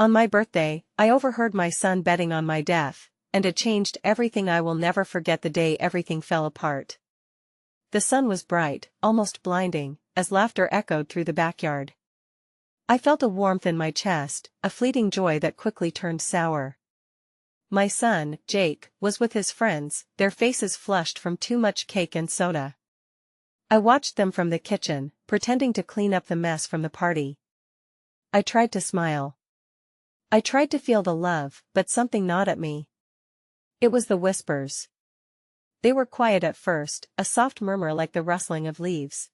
On my birthday, I overheard my son betting on my death, and it changed everything. I will never forget the day everything fell apart. The sun was bright, almost blinding, as laughter echoed through the backyard. I felt a warmth in my chest, a fleeting joy that quickly turned sour. My son, Jake, was with his friends, their faces flushed from too much cake and soda. I watched them from the kitchen, pretending to clean up the mess from the party. I tried to smile. I tried to feel the love, but something gnawed at me. It was the whispers. They were quiet at first, a soft murmur like the rustling of leaves.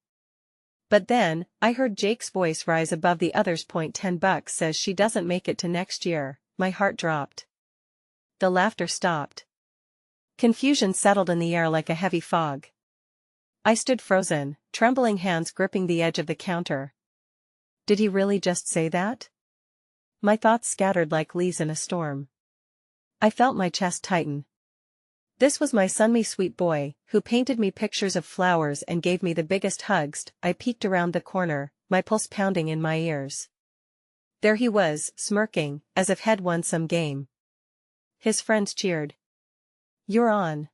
But then, I heard Jake's voice rise above the others. $10 says she doesn't make it to next year. My heart dropped. The laughter stopped. Confusion settled in the air like a heavy fog. I stood frozen, trembling hands gripping the edge of the counter. Did he really just say that? My thoughts scattered like leaves in a storm. I felt my chest tighten. This was my son, me sweet boy, who painted me pictures of flowers and gave me the biggest hugs. I peeked around the corner, my pulse pounding in my ears. There he was, smirking, as if he'd won some game. His friends cheered. "You're on,"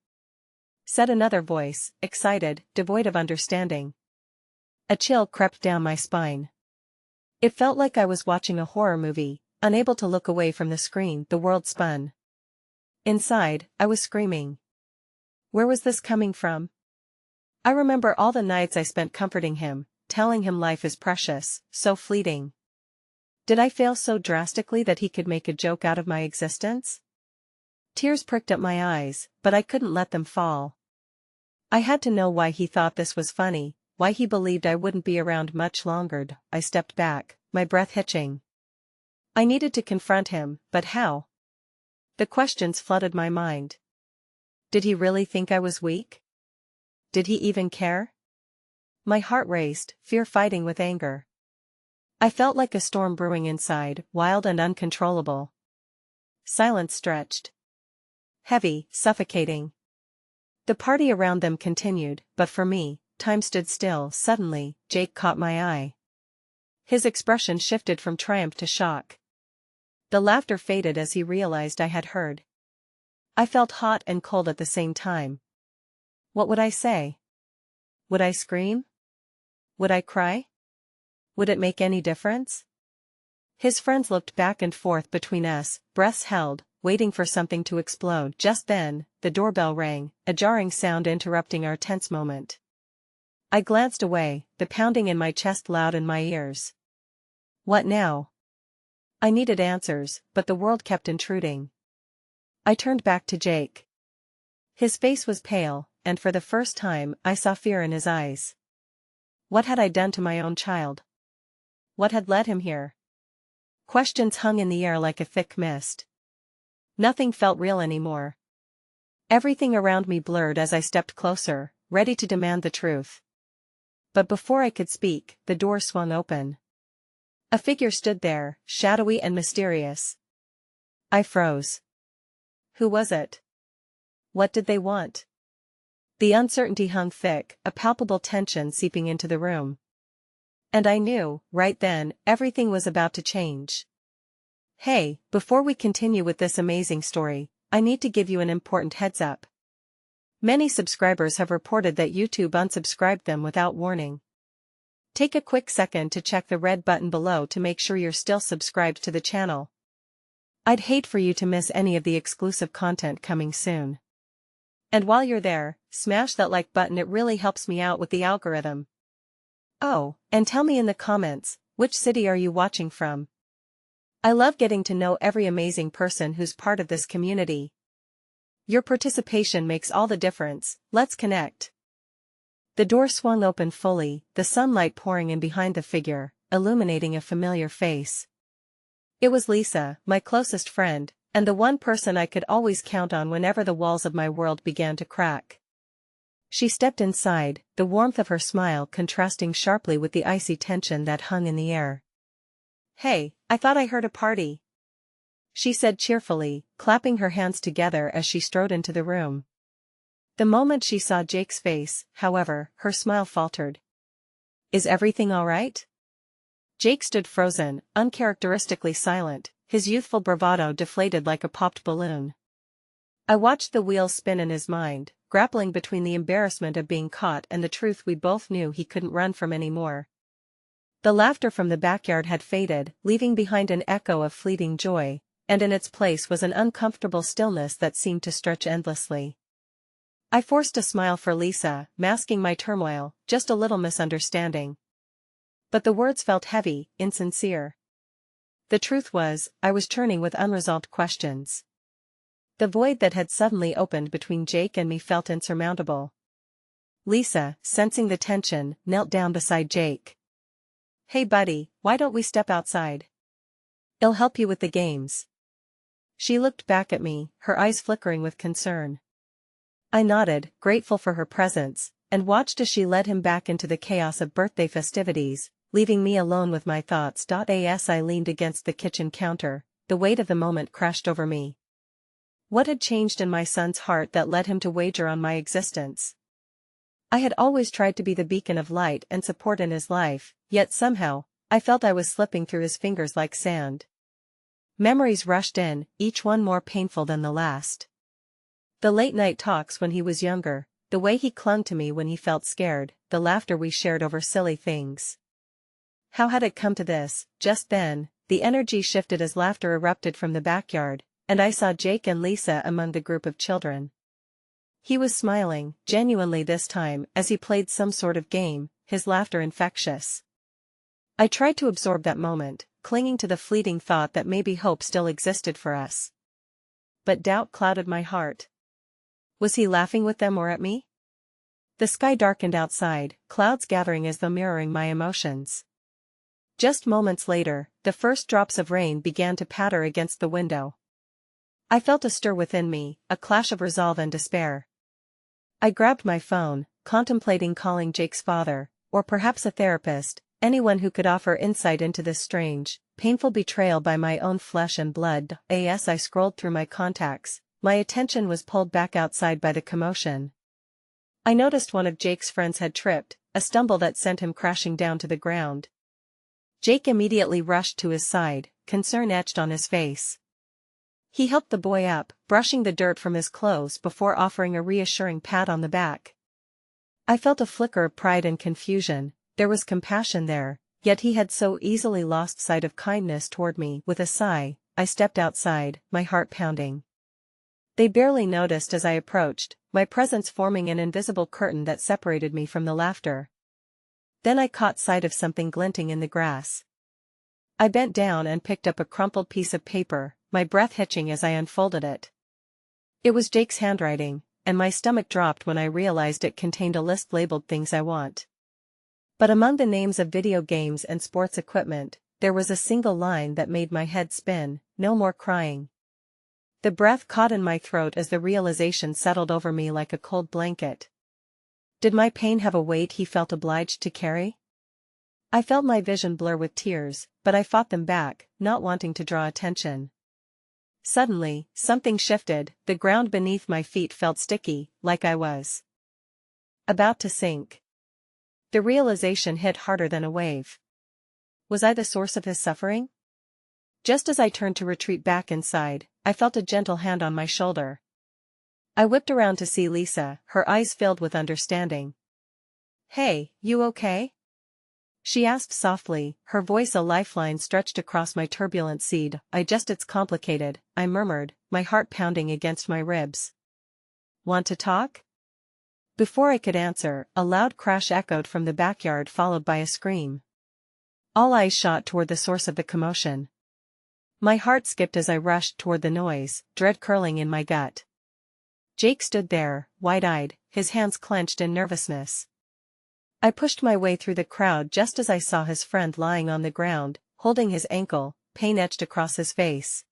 said another voice, excited, devoid of understanding. A chill crept down my spine. It felt like I was watching a horror movie, unable to look away from the screen. The world spun. Inside, I was screaming. Where was this coming from? I remember all the nights I spent comforting him, telling him life is precious, so fleeting. Did I fail so drastically that he could make a joke out of my existence? Tears pricked at my eyes, but I couldn't let them fall. I had to know why he thought this was funny, why he believed I wouldn't be around much longer. I stepped back, my breath hitching. I needed to confront him, but how? The questions flooded my mind. Did he really think I was weak? Did he even care? My heart raced, fear fighting with anger. I felt like a storm brewing inside, wild and uncontrollable. Silence stretched. Heavy, suffocating. The party around them continued, but for me, time stood still. Suddenly, Jake caught my eye. His expression shifted from triumph to shock. The laughter faded as he realized I had heard. I felt hot and cold at the same time. What would I say? Would I scream? Would I cry? Would it make any difference? His friends looked back and forth between us, breaths held, waiting for something to explode. Just then, the doorbell rang, a jarring sound interrupting our tense moment. I glanced away, the pounding in my chest loud in my ears. What now? I needed answers, but the world kept intruding. I turned back to Jake. His face was pale, and for the first time I saw fear in his eyes. What had I done to my own child? What had led him here? Questions hung in the air like a thick mist. Nothing felt real anymore. Everything around me blurred as I stepped closer, ready to demand the truth. But before I could speak, the door swung open. A figure stood there, shadowy and mysterious. I froze. Who was it? What did they want? The uncertainty hung thick, a palpable tension seeping into the room. And I knew, right then, everything was about to change. Hey, before we continue with this amazing story, I need to give you an important heads up. Many subscribers have reported that YouTube unsubscribed them without warning. Take a quick second to check the red button below to make sure you're still subscribed to the channel. I'd hate for you to miss any of the exclusive content coming soon. And while you're there, smash that like button, it really helps me out with the algorithm. Oh, and tell me in the comments, which city are you watching from? I love getting to know every amazing person who's part of this community. Your participation makes all the difference. Let's connect. The door swung open fully, the sunlight pouring in behind the figure, illuminating a familiar face. It was Lisa, my closest friend, and the one person I could always count on whenever the walls of my world began to crack. She stepped inside, the warmth of her smile contrasting sharply with the icy tension that hung in the air. Hey, I thought I heard a party, she said cheerfully, clapping her hands together as she strode into the room. The moment she saw Jake's face, however, her smile faltered. Is everything all right? Jake stood frozen, uncharacteristically silent, his youthful bravado deflated like a popped balloon. I watched the wheels spin in his mind, grappling between the embarrassment of being caught and the truth we both knew he couldn't run from anymore. The laughter from the backyard had faded, leaving behind an echo of fleeting joy, and in its place was an uncomfortable stillness that seemed to stretch endlessly. I forced a smile for Lisa, masking my turmoil, just a little misunderstanding. But the words felt heavy, insincere. The truth was, I was churning with unresolved questions. The void that had suddenly opened between Jake and me felt insurmountable. Lisa, sensing the tension, knelt down beside Jake. "Hey buddy, why don't we step outside? It'll help you with the games." She looked back at me, her eyes flickering with concern. I nodded, grateful for her presence, and watched as she led him back into the chaos of birthday festivities, leaving me alone with my thoughts. As I leaned against the kitchen counter, the weight of the moment crashed over me. What had changed in my son's heart that led him to wager on my existence? I had always tried to be the beacon of light and support in his life, yet somehow, I felt I was slipping through his fingers like sand. Memories rushed in, each one more painful than the last. The late-night talks when he was younger, the way he clung to me when he felt scared, the laughter we shared over silly things. How had it come to this? Just then, the energy shifted as laughter erupted from the backyard, and I saw Jake and Lisa among the group of children. He was smiling, genuinely this time, as he played some sort of game, his laughter infectious. I tried to absorb that moment, clinging to the fleeting thought that maybe hope still existed for us. But doubt clouded my heart. Was he laughing with them or at me? The sky darkened outside, clouds gathering as though mirroring my emotions. Just moments later, the first drops of rain began to patter against the window. I felt a stir within me, a clash of resolve and despair. I grabbed my phone, contemplating calling Jake's father, or perhaps a therapist, anyone who could offer insight into this strange, painful betrayal by my own flesh and blood. As I scrolled through my contacts, my attention was pulled back outside by the commotion. I noticed one of Jake's friends had tripped, a stumble that sent him crashing down to the ground. Jake immediately rushed to his side, concern etched on his face. He helped the boy up, brushing the dirt from his clothes before offering a reassuring pat on the back. I felt a flicker of pride and confusion. There was compassion there, yet he had so easily lost sight of kindness toward me. With a sigh, I stepped outside, my heart pounding. They barely noticed as I approached, my presence forming an invisible curtain that separated me from the laughter. Then I caught sight of something glinting in the grass. I bent down and picked up a crumpled piece of paper, my breath hitching as I unfolded it. It was Jake's handwriting, and my stomach dropped when I realized it contained a list labeled "Things I Want." But among the names of video games and sports equipment, there was a single line that made my head spin: "No more crying." The breath caught in my throat as the realization settled over me like a cold blanket. Did my pain have a weight he felt obliged to carry? I felt my vision blur with tears, but I fought them back, not wanting to draw attention. Suddenly, something shifted, the ground beneath my feet felt sticky, like I was about to sink. The realization hit harder than a wave. Was I the source of his suffering? Just as I turned to retreat back inside, I felt a gentle hand on my shoulder. I whipped around to see Lisa, her eyes filled with understanding. "Hey, you okay?" she asked softly, her voice a lifeline stretched across my turbulent seed. It's complicated," I murmured, my heart pounding against my ribs. "Want to talk?" Before I could answer, a loud crash echoed from the backyard followed by a scream. All eyes shot toward the source of the commotion. My heart skipped as I rushed toward the noise, dread curling in my gut. Jake stood there, wide-eyed, his hands clenched in nervousness. I pushed my way through the crowd just as I saw his friend lying on the ground, holding his ankle, pain etched across his face.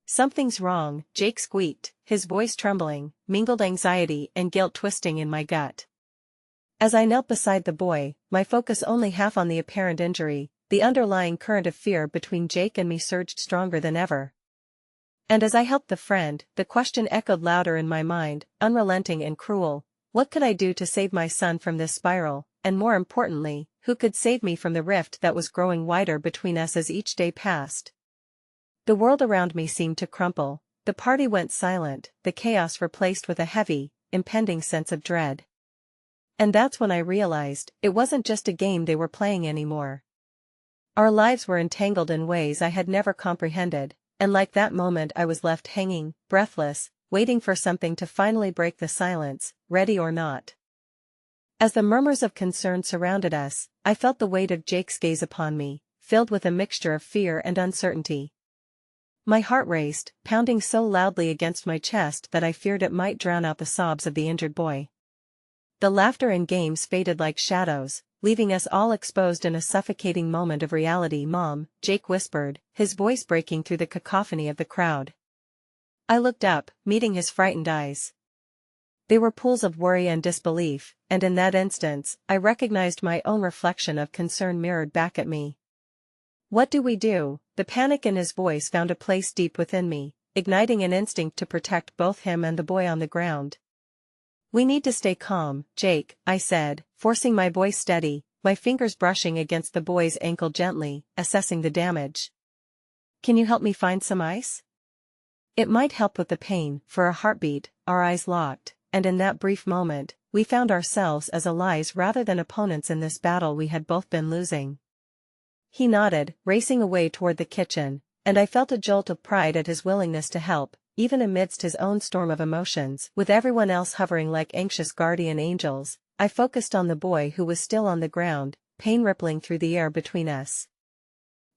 "Something's wrong," Jake squeaked, his voice trembling, mingled anxiety and guilt twisting in my gut. As I knelt beside the boy, my focus only half on the apparent injury, the underlying current of fear between Jake and me surged stronger than ever. And as I helped the friend, the question echoed louder in my mind, unrelenting and cruel: what could I do to save my son from this spiral, and more importantly, who could save me from the rift that was growing wider between us as each day passed? The world around me seemed to crumple, the party went silent, the chaos replaced with a heavy, impending sense of dread. And that's when I realized, it wasn't just a game they were playing anymore. Our lives were entangled in ways I had never comprehended, and like that moment I was left hanging, breathless, waiting for something to finally break the silence, ready or not. As the murmurs of concern surrounded us, I felt the weight of Jake's gaze upon me, filled with a mixture of fear and uncertainty. My heart raced, pounding so loudly against my chest that I feared it might drown out the sobs of the injured boy. The laughter and games faded like shadows, leaving us all exposed in a suffocating moment of reality. "Mom," Jake whispered, his voice breaking through the cacophony of the crowd. I looked up, meeting his frightened eyes. They were pools of worry and disbelief, and in that instance, I recognized my own reflection of concern mirrored back at me. "What do we do?" The panic in his voice found a place deep within me, igniting an instinct to protect both him and the boy on the ground. "We need to stay calm, Jake," I said, forcing my voice steady, my fingers brushing against the boy's ankle gently, assessing the damage. "Can you help me find some ice?" It might help with the pain. For a heartbeat, our eyes locked, and in that brief moment, we found ourselves as allies rather than opponents in this battle we had both been losing. He nodded, racing away toward the kitchen, and I felt a jolt of pride at his willingness to help, even amidst his own storm of emotions. With everyone else hovering like anxious guardian angels, I focused on the boy who was still on the ground, pain rippling through the air between us.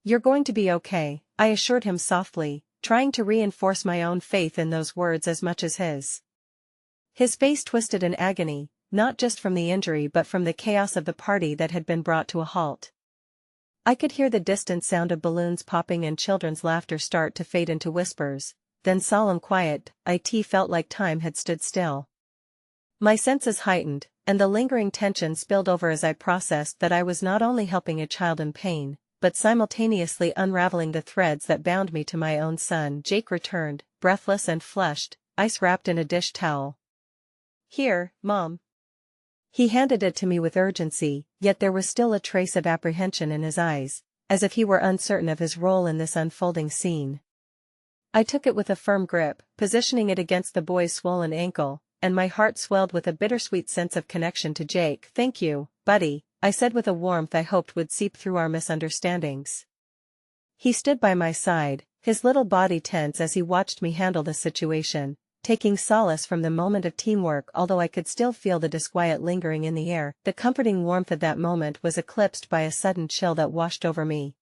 "You're going to be okay," I assured him softly, trying to reinforce my own faith in those words as much as his. His face twisted in agony, not just from the injury but from the chaos of the party that had been brought to a halt. I could hear the distant sound of balloons popping and children's laughter start to fade into whispers, then solemn quiet. It felt like time had stood still. My senses heightened, and the lingering tension spilled over as I processed that I was not only helping a child in pain, but simultaneously unraveling the threads that bound me to my own son. Jake returned, breathless and flushed, ice wrapped in a dish towel. "Here, Mom." He handed it to me with urgency, yet there was still a trace of apprehension in his eyes, as if he were uncertain of his role in this unfolding scene. I took it with a firm grip, positioning it against the boy's swollen ankle, and my heart swelled with a bittersweet sense of connection to Jake. "Thank you, buddy," I said with a warmth I hoped would seep through our misunderstandings. He stood by my side, his little body tense as he watched me handle the situation, taking solace from the moment of teamwork. Although I could still feel the disquiet lingering in the air, the comforting warmth of that moment was eclipsed by a sudden chill that washed over me.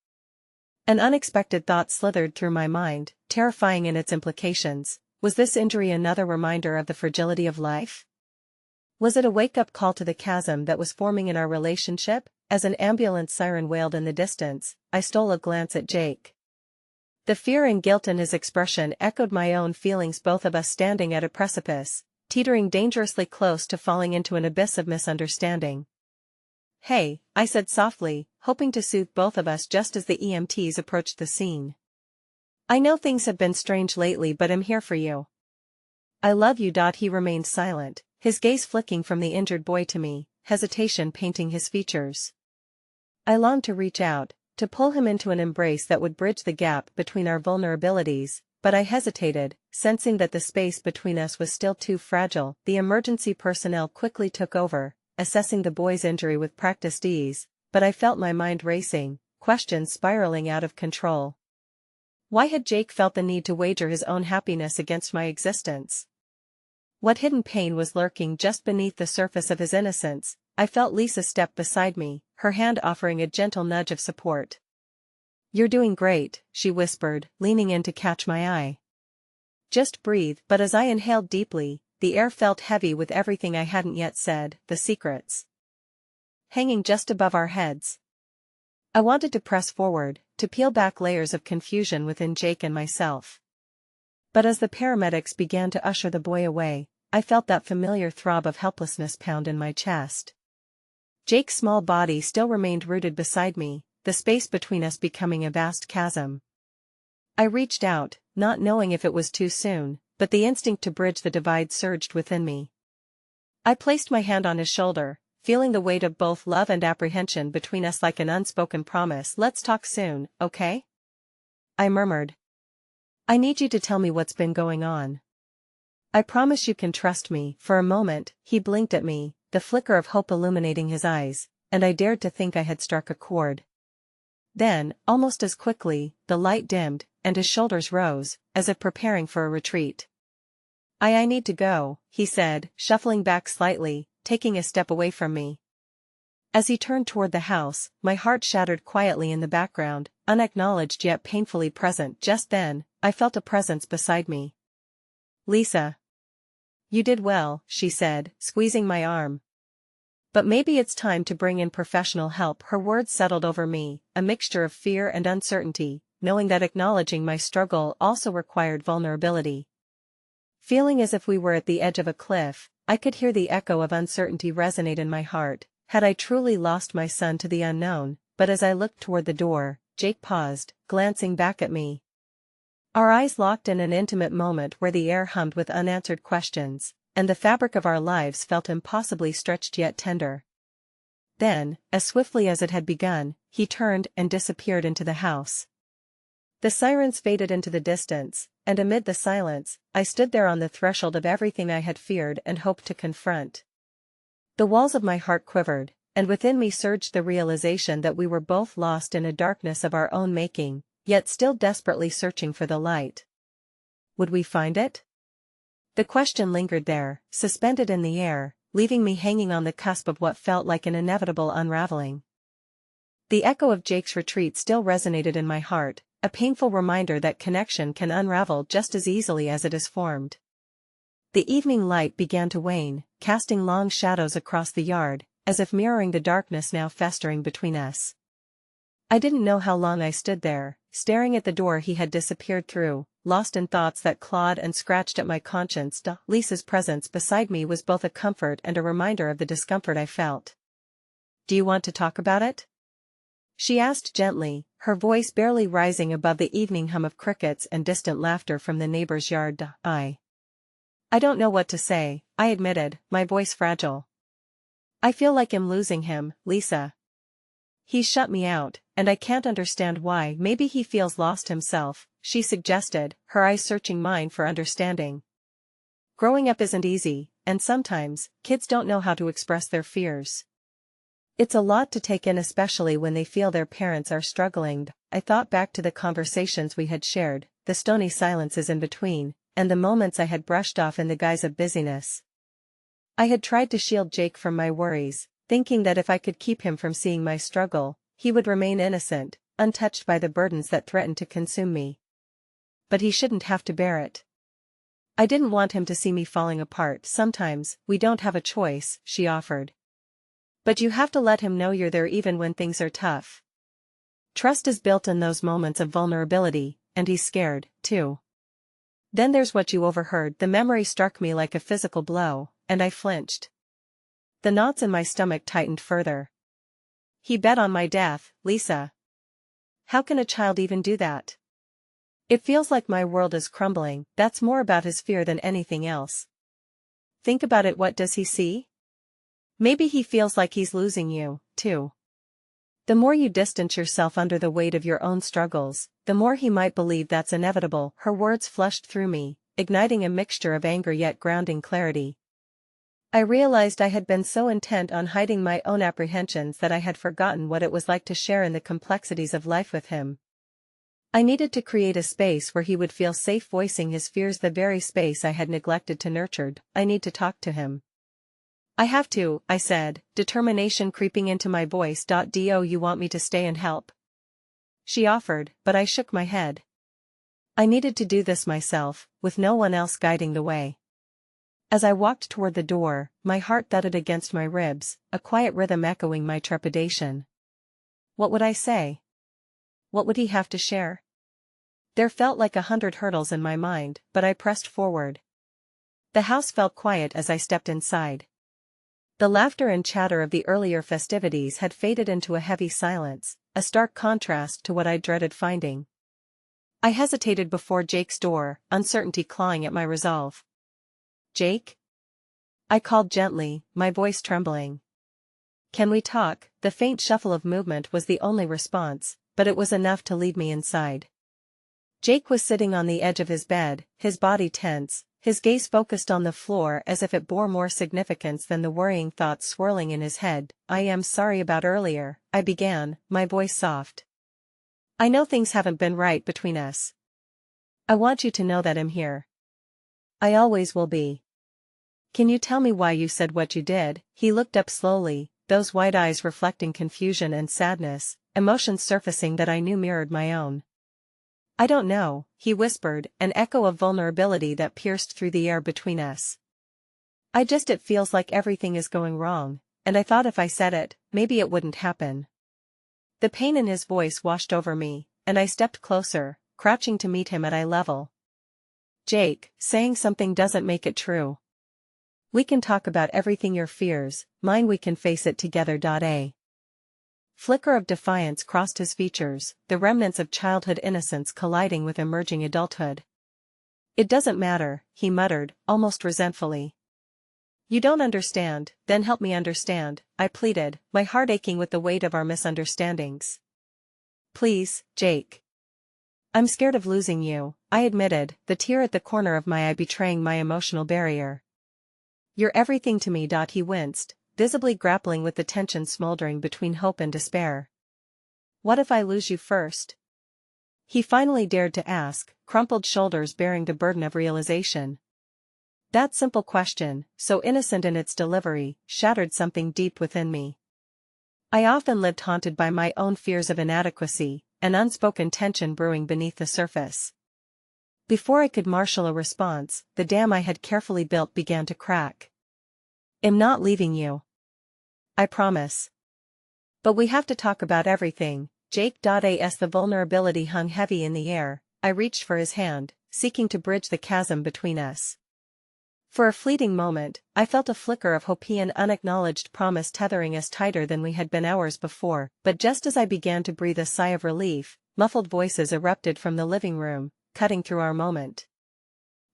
An unexpected thought slithered through my mind, terrifying in its implications. Was this injury another reminder of the fragility of life? Was it a wake-up call to the chasm that was forming in our relationship? As an ambulance siren wailed in the distance, I stole a glance at Jake. The fear and guilt in his expression echoed my own feelings, both of us standing at a precipice, teetering dangerously close to falling into an abyss of misunderstanding. "Hey," I said softly, hoping to soothe both of us just as the EMTs approached the scene. "I know things have been strange lately, but I'm here for you. I love you." He remained silent, his gaze flicking from the injured boy to me, hesitation painting his features. I longed to reach out, to pull him into an embrace that would bridge the gap between our vulnerabilities, but I hesitated, sensing that the space between us was still too fragile. The emergency personnel quickly took over, assessing the boy's injury with practiced ease, but I felt my mind racing, questions spiraling out of control. Why had Jake felt the need to wager his own happiness against my existence? What hidden pain was lurking just beneath the surface of his innocence? I felt Lisa step beside me, her hand offering a gentle nudge of support. "You're doing great," she whispered, leaning in to catch my eye. "Just breathe." But as I inhaled deeply, the air felt heavy with everything I hadn't yet said, the secrets hanging just above our heads. I wanted to press forward, to peel back layers of confusion within Jake and myself. But as the paramedics began to usher the boy away, I felt that familiar throb of helplessness pound in my chest. Jake's small body still remained rooted beside me, the space between us becoming a vast chasm. I reached out, not knowing if it was too soon, but the instinct to bridge the divide surged within me. I placed my hand on his shoulder, feeling the weight of both love and apprehension between us like an unspoken promise. "Let's talk soon, okay?" I murmured. I need you to tell me what's been going on. I promise you can trust me." For a moment, he blinked at me, the flicker of hope illuminating his eyes, and I dared to think I had struck a chord. Then, almost as quickly, the light dimmed, and his shoulders rose, as if preparing for a retreat. I need to go," he said, shuffling back slightly, taking a step away from me. As he turned toward the house, my heart shattered quietly in the background, unacknowledged yet painfully present. Just then, I felt a presence beside me. "Lisa. You did well," she said, squeezing my arm. "But maybe it's time to bring in professional help." Her words settled over me, a mixture of fear and uncertainty, knowing that acknowledging my struggle also required vulnerability. Feeling as if we were at the edge of a cliff, I could hear the echo of uncertainty resonate in my heart. Had I truly lost my son to the unknown? But as I looked toward the door, Jake paused, glancing back at me. Our eyes locked in an intimate moment where the air hummed with unanswered questions, and the fabric of our lives felt impossibly stretched yet tender. Then, as swiftly as it had begun, he turned and disappeared into the house. The sirens faded into the distance, and amid the silence, I stood there on the threshold of everything I had feared and hoped to confront. The walls of my heart quivered, and within me surged the realization that we were both lost in a darkness of our own making, yet still desperately searching for the light. Would we find it? The question lingered there, suspended in the air, leaving me hanging on the cusp of what felt like an inevitable unraveling. The echo of Jake's retreat still resonated in my heart, a painful reminder that connection can unravel just as easily as it is formed. The evening light began to wane, casting long shadows across the yard, as if mirroring the darkness now festering between us. I didn't know how long I stood there, staring at the door he had disappeared through, lost in thoughts that clawed and scratched at my conscience. Lisa's presence beside me was both a comfort and a reminder of the discomfort I felt. "Do you want to talk about it?" she asked gently, her voice barely rising above the evening hum of crickets and distant laughter from the neighbor's yard. I don't know what to say," I admitted, my voice fragile. "I feel like I'm losing him, Lisa. He's shut me out, and I can't understand why." "Maybe he feels lost himself," she suggested, her eyes searching mine for understanding. "Growing up isn't easy, and sometimes, kids don't know how to express their fears. It's a lot to take in, especially when they feel their parents are struggling." I thought back to the conversations we had shared, the stony silences in between, and the moments I had brushed off in the guise of busyness. I had tried to shield Jake from my worries, thinking that if I could keep him from seeing my struggle, he would remain innocent, untouched by the burdens that threatened to consume me. But he shouldn't have to bear it. I didn't want him to see me falling apart. "Sometimes, we don't have a choice," she offered. "But you have to let him know you're there even when things are tough. Trust is built in those moments of vulnerability, and he's scared, too." Then there's what you overheard. The memory struck me like a physical blow, and I flinched. The knots in my stomach tightened further. "He bet on my death, Lisa. How can a child even do that? It feels like my world is crumbling." "That's more about his fear than anything else. Think about it. What does he see? Maybe he feels like he's losing you, too. The more you distance yourself under the weight of your own struggles, the more he might believe that's inevitable." Her words flushed through me, igniting a mixture of anger yet grounding clarity. I realized I had been so intent on hiding my own apprehensions that I had forgotten what it was like to share in the complexities of life with him. I needed to create a space where he would feel safe voicing his fears, the very space I had neglected to nurture. "I need to talk to him. I have to," I said, determination creeping into my voice. "Do you want me to stay and help?" she offered, but I shook my head. I needed to do this myself, with no one else guiding the way. As I walked toward the door, my heart thudded against my ribs, a quiet rhythm echoing my trepidation. What would I say? What would he have to share? There felt like 100 hurdles in my mind, but I pressed forward. The house felt quiet as I stepped inside. The laughter and chatter of the earlier festivities had faded into a heavy silence, a stark contrast to what I dreaded finding. I hesitated before Jake's door, uncertainty clawing at my resolve. "Jake?" I called gently, my voice trembling. "Can we talk?" The faint shuffle of movement was the only response, but it was enough to lead me inside. Jake was sitting on the edge of his bed, his body tense, his gaze focused on the floor as if it bore more significance than the worrying thoughts swirling in his head. "I am sorry about earlier," I began, my voice soft. "I know things haven't been right between us. I want you to know that I'm here. I always will be. Can you tell me why you said what you did?" He looked up slowly, those wide eyes reflecting confusion and sadness, emotions surfacing that I knew mirrored my own. "I don't know," he whispered, an echo of vulnerability that pierced through the air between us. It feels like everything is going wrong, and I thought if I said it, maybe it wouldn't happen." The pain in his voice washed over me, and I stepped closer, crouching to meet him at eye level. "Jake, saying something doesn't make it true. We can talk about everything, your fears, mine, we can face it together. A flicker of defiance crossed his features, the remnants of childhood innocence colliding with emerging adulthood. "It doesn't matter," he muttered, almost resentfully. "You don't understand, then help me understand," I pleaded, my heart aching with the weight of our misunderstandings. "Please, Jake. I'm scared of losing you," I admitted, the tear at the corner of my eye betraying my emotional barrier. "You're everything to me." He winced, visibly grappling with the tension smoldering between hope and despair. "What if I lose you first?" He finally dared to ask, crumpled shoulders bearing the burden of realization. That simple question, so innocent in its delivery, shattered something deep within me. I often lived haunted by my own fears of inadequacy, an unspoken tension brewing beneath the surface. Before I could marshal a response, the dam I had carefully built began to crack. "I'm not leaving you. I promise. But we have to talk about everything, Jake." As the vulnerability hung heavy in the air, I reached for his hand, seeking to bridge the chasm between us. For a fleeting moment, I felt a flicker of hope, an unacknowledged promise tethering us tighter than we had been hours before, but just as I began to breathe a sigh of relief, muffled voices erupted from the living room, cutting through our moment.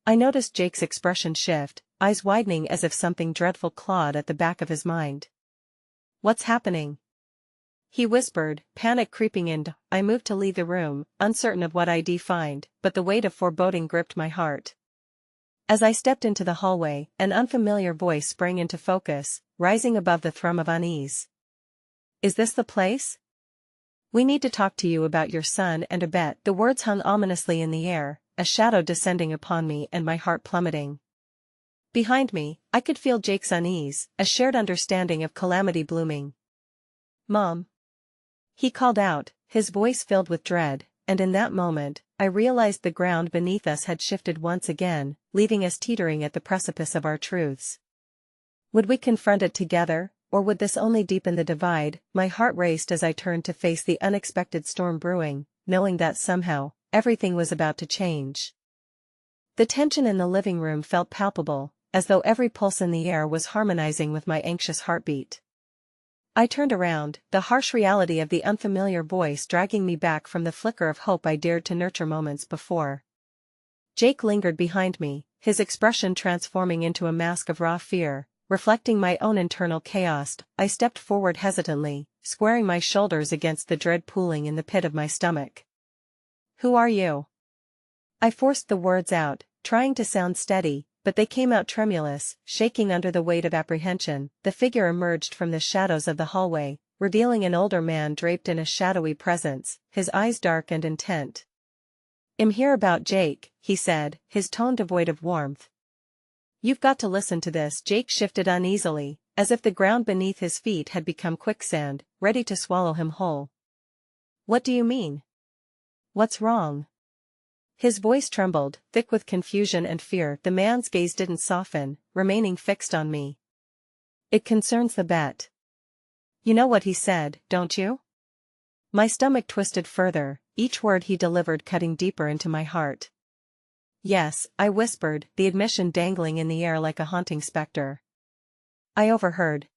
I noticed Jake's expression shift, eyes widening as if something dreadful clawed at the back of his mind. "What's happening?" he whispered, panic creeping in. I moved to leave the room, uncertain of what I'd find, but the weight of foreboding gripped my heart. As I stepped into the hallway, an unfamiliar voice sprang into focus, rising above the thrum of unease. "Is this the place? We need to talk to you about your son and a bet." The words hung ominously in the air, a shadow descending upon me and my heart plummeting. Behind me, I could feel Jake's unease, a shared understanding of calamity blooming. "Mom!" he called out, his voice filled with dread, and in that moment, I realized the ground beneath us had shifted once again, leaving us teetering at the precipice of our truths. Would we confront it together, or would this only deepen the divide? My heart raced as I turned to face the unexpected storm brewing, knowing that somehow, everything was about to change. The tension in the living room felt palpable, as though every pulse in the air was harmonizing with my anxious heartbeat. I turned around, the harsh reality of the unfamiliar voice dragging me back from the flicker of hope I dared to nurture moments before. Jake lingered behind me, his expression transforming into a mask of raw fear, reflecting my own internal chaos. I stepped forward hesitantly, squaring my shoulders against the dread pooling in the pit of my stomach. "Who are you?" I forced the words out, trying to sound steady, but they came out tremulous, shaking under the weight of apprehension. The figure emerged from the shadows of the hallway, revealing an older man draped in a shadowy presence, his eyes dark and intent. "I'm here about Jake," he said, his tone devoid of warmth. "You've got to listen to this." Jake shifted uneasily, as if the ground beneath his feet had become quicksand, ready to swallow him whole. "What do you mean? What's wrong?" His voice trembled, thick with confusion and fear. The man's gaze didn't soften, remaining fixed on me. "It concerns the bet. You know what he said, don't you?" My stomach twisted further, each word he delivered cutting deeper into my heart. "Yes," I whispered, the admission dangling in the air like a haunting specter. "I overheard."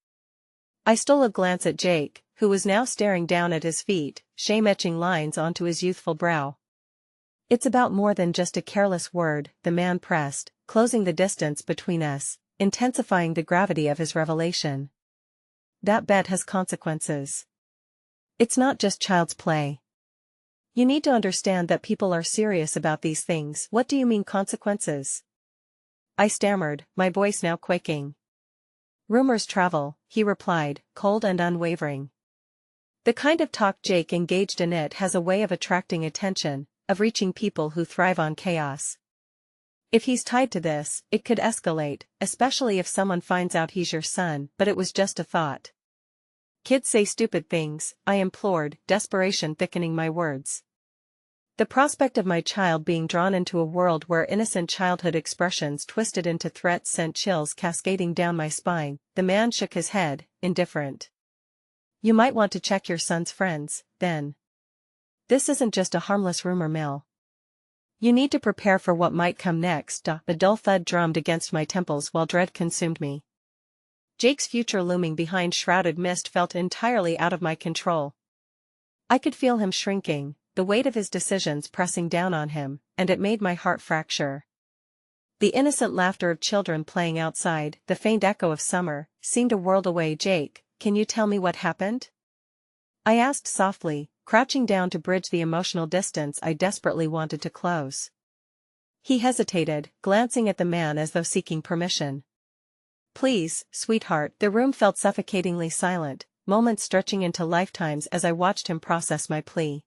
I stole a glance at Jake, who was now staring down at his feet, shame etching lines onto his youthful brow. "It's about more than just a careless word," the man pressed, closing the distance between us, intensifying the gravity of his revelation. "That bet has consequences. It's not just child's play. You need to understand that people are serious about these things. What do you mean consequences? I stammered, my voice now quaking. Rumors travel, he replied, cold and unwavering. The kind of talk Jake engaged in it has a way of attracting attention, of reaching people who thrive on chaos. If he's tied to this, it could escalate, especially if someone finds out he's your son, but it was just a thought. Kids say stupid things, I implored, desperation thickening my words. The prospect of my child being drawn into a world where innocent childhood expressions twisted into threats sent chills cascading down my spine. The man shook his head, indifferent. You might want to check your son's friends, then. This isn't just a harmless rumor mill. You need to prepare for what might come next. The dull thud drummed against my temples while dread consumed me. Jake's future looming behind shrouded mist felt entirely out of my control. I could feel him shrinking, the weight of his decisions pressing down on him, and it made my heart fracture. The innocent laughter of children playing outside, the faint echo of summer, seemed a world away. Jake, can you tell me what happened? I asked softly, crouching down to bridge the emotional distance I desperately wanted to close. He hesitated, glancing at the man as though seeking permission. Please, sweetheart. The room felt suffocatingly silent, moments stretching into lifetimes as I watched him process my plea.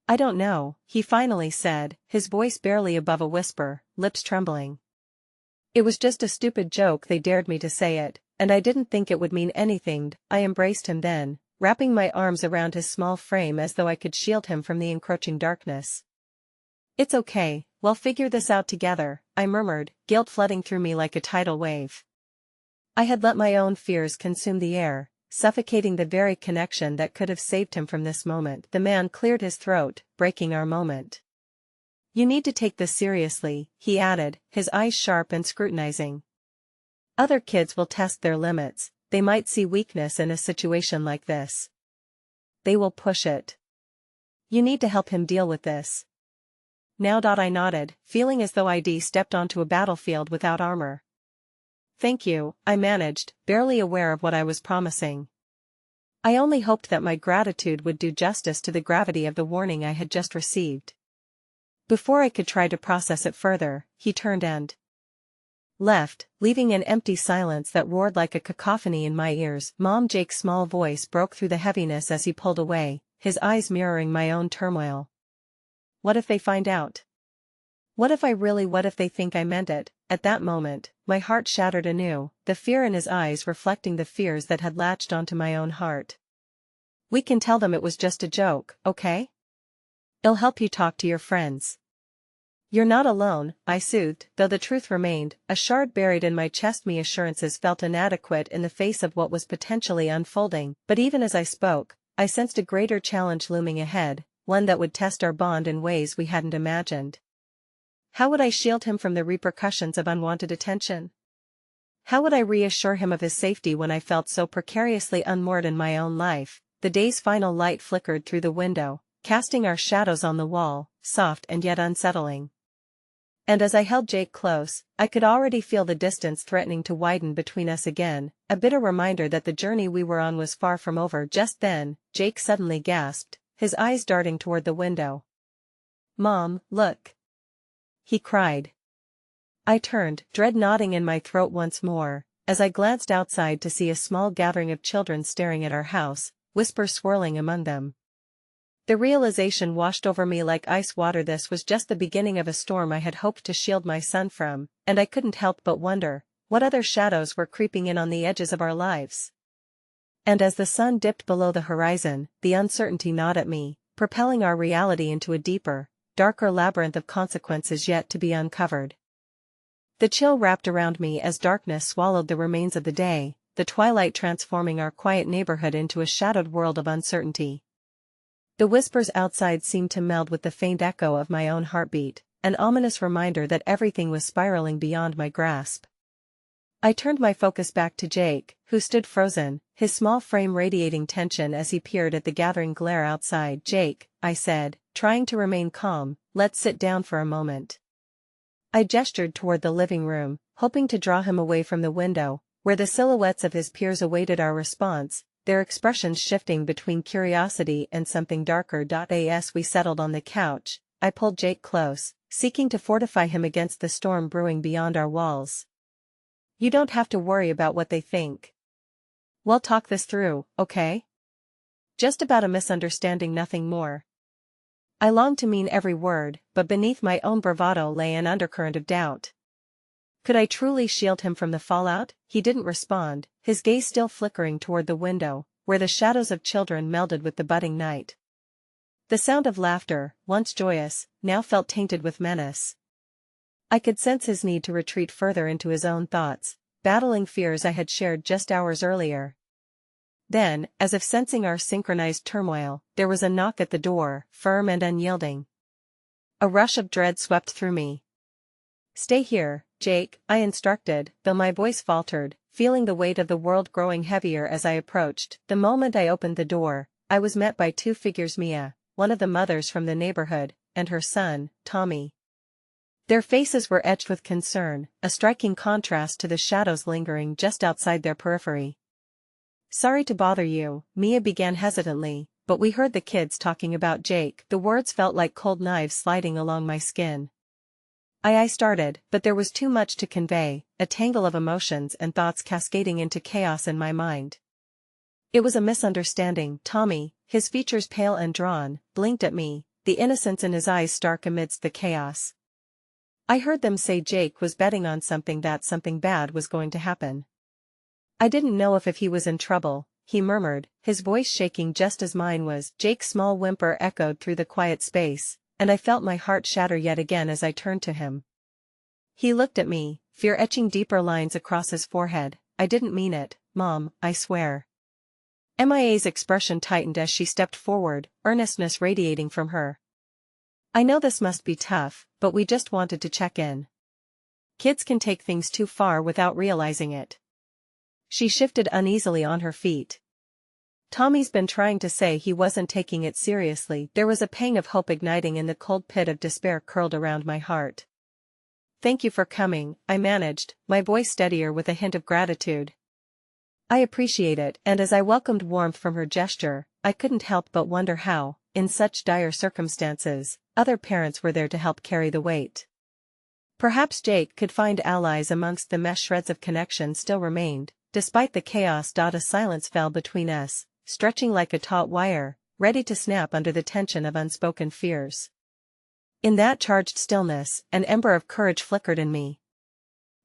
I don't know, he finally said, his voice barely above a whisper, lips trembling. It was just a stupid joke. They dared me to say it, and I didn't think it would mean anything. I embraced him then, wrapping my arms around his small frame as though I could shield him from the encroaching darkness. It's okay, we'll figure this out together, I murmured, guilt flooding through me like a tidal wave. I had let my own fears consume the air, suffocating the very connection that could have saved him from this moment. The man cleared his throat, breaking our moment. You need to take this seriously, he added, his eyes sharp and scrutinizing. Other kids will test their limits. They might see weakness in a situation like this. They will push it. You need to help him deal with this. Now. I nodded, feeling as though I'd stepped onto a battlefield without armor. Thank you, I managed, barely aware of what I was promising. I only hoped that my gratitude would do justice to the gravity of the warning I had just received. Before I could try to process it further, he turned and left, leaving an empty silence that roared like a cacophony in my ears. Mom. Jake's small voice broke through the heaviness as he pulled away, his eyes mirroring my own turmoil. What if they find out? What if they think I meant it? At that moment, my heart shattered anew, the fear in his eyes reflecting the fears that had latched onto my own heart. We can tell them it was just a joke, okay? It'll help you talk to your friends. You're not alone, I soothed, though the truth remained, a shard buried in my chest. My assurances felt inadequate in the face of what was potentially unfolding, but even as I spoke, I sensed a greater challenge looming ahead, one that would test our bond in ways we hadn't imagined. How would I shield him from the repercussions of unwanted attention? How would I reassure him of his safety when I felt so precariously unmoored in my own life? The day's final light flickered through the window, casting our shadows on the wall, soft and yet unsettling. And as I held Jake close, I could already feel the distance threatening to widen between us again, a bitter reminder that the journey we were on was far from over. Just then, Jake suddenly gasped, his eyes darting toward the window. Mom, look! He cried. I turned, dread knotting in my throat once more, as I glanced outside to see a small gathering of children staring at our house, whispers swirling among them. The realization washed over me like ice water. This was just the beginning of a storm I had hoped to shield my son from, and I couldn't help but wonder, what other shadows were creeping in on the edges of our lives? And as the sun dipped below the horizon, the uncertainty gnawed at me, propelling our reality into a deeper, darker labyrinth of consequences yet to be uncovered. The chill wrapped around me as darkness swallowed the remains of the day, the twilight transforming our quiet neighborhood into a shadowed world of uncertainty. The whispers outside seemed to meld with the faint echo of my own heartbeat, an ominous reminder that everything was spiraling beyond my grasp. I turned my focus back to Jake, who stood frozen, his small frame radiating tension as he peered at the gathering glare outside. Jake, I said, trying to remain calm, let's sit down for a moment. I gestured toward the living room, hoping to draw him away from the window, where the silhouettes of his peers awaited our response, their expressions shifting between curiosity and something darker. As we settled on the couch, I pulled Jake close, seeking to fortify him against the storm brewing beyond our walls. You don't have to worry about what they think. We'll talk this through, okay? Just about a misunderstanding, nothing more. I longed to mean every word, but beneath my own bravado lay an undercurrent of doubt. Could I truly shield him from the fallout? He didn't respond, his gaze still flickering toward the window, where the shadows of children melded with the budding night. The sound of laughter, once joyous, now felt tainted with menace. I could sense his need to retreat further into his own thoughts, battling fears I had shared just hours earlier. Then, as if sensing our synchronized turmoil, there was a knock at the door, firm and unyielding. A rush of dread swept through me. Stay here, Jake, I instructed, though my voice faltered, feeling the weight of the world growing heavier as I approached. The moment I opened the door, I was met by two figures: Mia, one of the mothers from the neighborhood, and her son, Tommy. Their faces were etched with concern, a striking contrast to the shadows lingering just outside their periphery. Sorry to bother you, Mia began hesitantly, but we heard the kids talking about Jake. The words felt like cold knives sliding along my skin. I started, but there was too much to convey, a tangle of emotions and thoughts cascading into chaos in my mind. It was a misunderstanding. Tommy, his features pale and drawn, blinked at me, the innocence in his eyes stark amidst the chaos. I heard them say Jake was betting on something, that something bad was going to happen. I didn't know if he was in trouble, he murmured, his voice shaking just as mine was. Jake's small whimper echoed through the quiet space, and I felt my heart shatter yet again as I turned to him. He looked at me, fear etching deeper lines across his forehead. I didn't mean it, Mom, I swear. Mia's expression tightened as she stepped forward, earnestness radiating from her. I know this must be tough, but we just wanted to check in. Kids can take things too far without realizing it. She shifted uneasily on her feet. Tommy's been trying to say he wasn't taking it seriously. There was a pang of hope igniting in the cold pit of despair curled around my heart. Thank you for coming, I managed, my voice steadier with a hint of gratitude. I appreciate it, and as I welcomed warmth from her gesture, I couldn't help but wonder how, in such dire circumstances, other parents were there to help carry the weight. Perhaps Jake could find allies amongst the mesh. Shreds of connection still remained, despite the chaos. A silence fell between us, stretching like a taut wire, ready to snap under the tension of unspoken fears. In that charged stillness, an ember of courage flickered in me.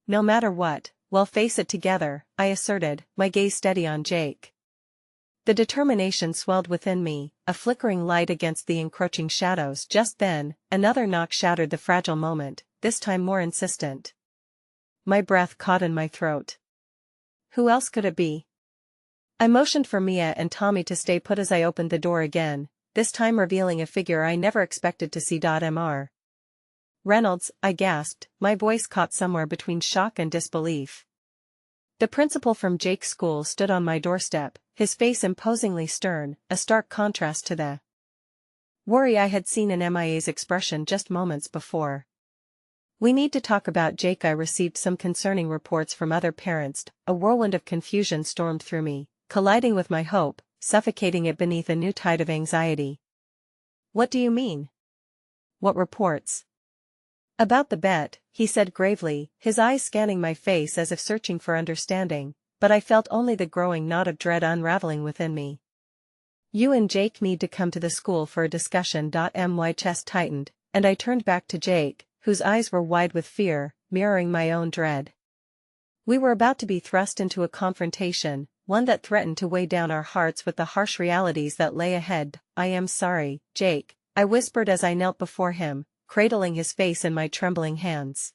No matter what, we'll face it together, I asserted, my gaze steady on Jake. The determination swelled within me, a flickering light against the encroaching shadows. Just then, another knock shattered the fragile moment, this time more insistent. My breath caught in my throat. Who else could it be? I motioned for Mia and Tommy to stay put as I opened the door again, this time revealing a figure I never expected to see. Mr. Reynolds, I gasped, my voice caught somewhere between shock and disbelief. The principal from Jake's school stood on my doorstep, his face imposingly stern, a stark contrast to the worry I had seen in Mia's expression just moments before. We need to talk about Jake. I received some concerning reports from other parents. A whirlwind of confusion stormed through me, colliding with my hope, suffocating it beneath a new tide of anxiety. What do you mean? What reports? About the bet, he said gravely, his eyes scanning my face as if searching for understanding, but I felt only the growing knot of dread unraveling within me. You and Jake need to come to the school for a discussion. My chest tightened, and I turned back to Jake, whose eyes were wide with fear, mirroring my own dread. We were about to be thrust into a confrontation, one that threatened to weigh down our hearts with the harsh realities that lay ahead. I am sorry, Jake, I whispered as I knelt before him, cradling his face in my trembling hands.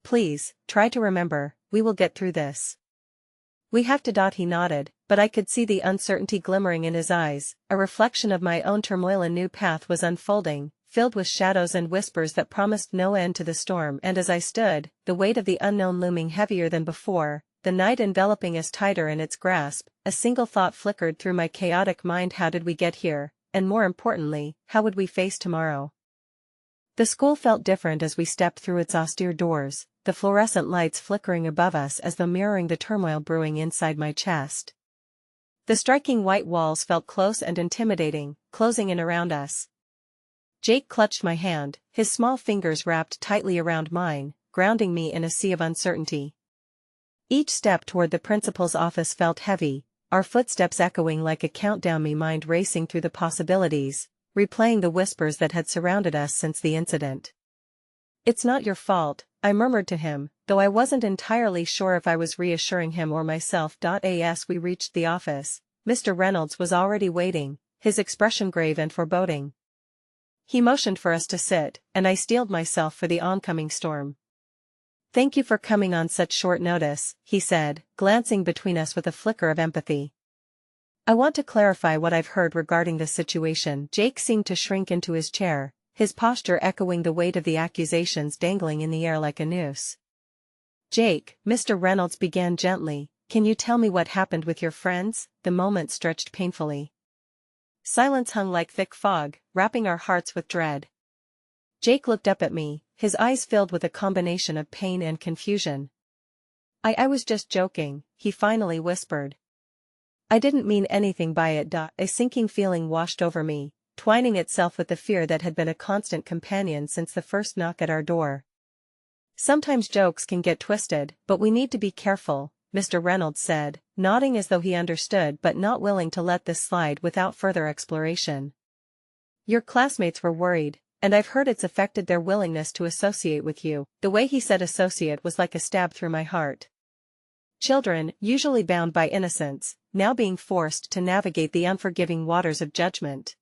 Please, try to remember, we will get through this. We have to. He nodded, but I could see the uncertainty glimmering in his eyes, a reflection of my own turmoil. A new path was unfolding, filled with shadows and whispers that promised no end to the storm. And as I stood, the weight of the unknown looming heavier than before, the night enveloping us tighter in its grasp, a single thought flickered through my chaotic mind: how did we get here, and more importantly, how would we face tomorrow? The school felt different as we stepped through its austere doors, the fluorescent lights flickering above us as though mirroring the turmoil brewing inside my chest. The striking white walls felt close and intimidating, closing in around us. Jake clutched my hand, his small fingers wrapped tightly around mine, grounding me in a sea of uncertainty. Each step toward the principal's office felt heavy, our footsteps echoing like a countdown, my mind racing through the possibilities, replaying the whispers that had surrounded us since the incident. "It's not your fault," I murmured to him, though I wasn't entirely sure if I was reassuring him or myself. As we reached the office, Mr. Reynolds was already waiting, his expression grave and foreboding. He motioned for us to sit, and I steeled myself for the oncoming storm. "Thank you for coming on such short notice," he said, glancing between us with a flicker of empathy. "I want to clarify what I've heard regarding this situation." Jake seemed to shrink into his chair, his posture echoing the weight of the accusations dangling in the air like a noose. "Jake," Mr. Reynolds began gently, "can you tell me what happened with your friends?" The moment stretched painfully. Silence hung like thick fog, wrapping our hearts with dread. Jake looked up at me, his eyes filled with a combination of pain and confusion. I was just joking," he finally whispered. "I didn't mean anything by it." A sinking feeling washed over me, twining itself with the fear that had been a constant companion since the first knock at our door. "Sometimes jokes can get twisted, but we need to be careful," Mr. Reynolds said, nodding as though he understood but not willing to let this slide without further exploration. "Your classmates were worried, and I've heard it's affected their willingness to associate with you." The way he said associate was like a stab through my heart. Children, usually bound by innocence, now being forced to navigate the unforgiving waters of judgment.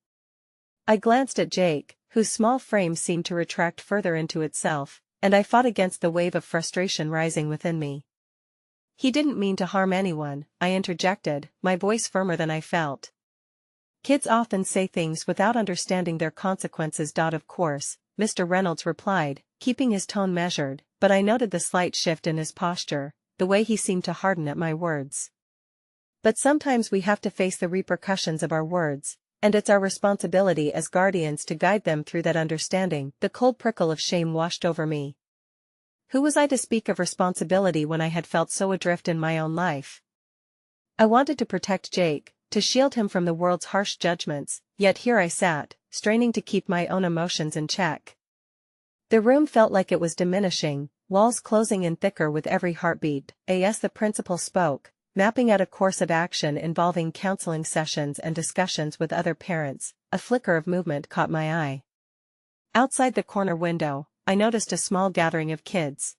I glanced at Jake, whose small frame seemed to retract further into itself, and I fought against the wave of frustration rising within me. "He didn't mean to harm anyone," I interjected, my voice firmer than I felt. "Kids often say things without understanding their consequences." "Of course," Mr. Reynolds replied, keeping his tone measured, but I noted the slight shift in his posture, the way he seemed to harden at my words. "But sometimes we have to face the repercussions of our words, and it's our responsibility as guardians to guide them through that understanding." The cold prickle of shame washed over me. Who was I to speak of responsibility when I had felt so adrift in my own life? I wanted to protect Jake, to shield him from the world's harsh judgments, yet here I sat, straining to keep my own emotions in check. The room felt like it was diminishing, walls closing in thicker with every heartbeat. As the principal spoke, mapping out a course of action involving counseling sessions and discussions with other parents, a flicker of movement caught my eye. Outside the corner window, I noticed a small gathering of kids.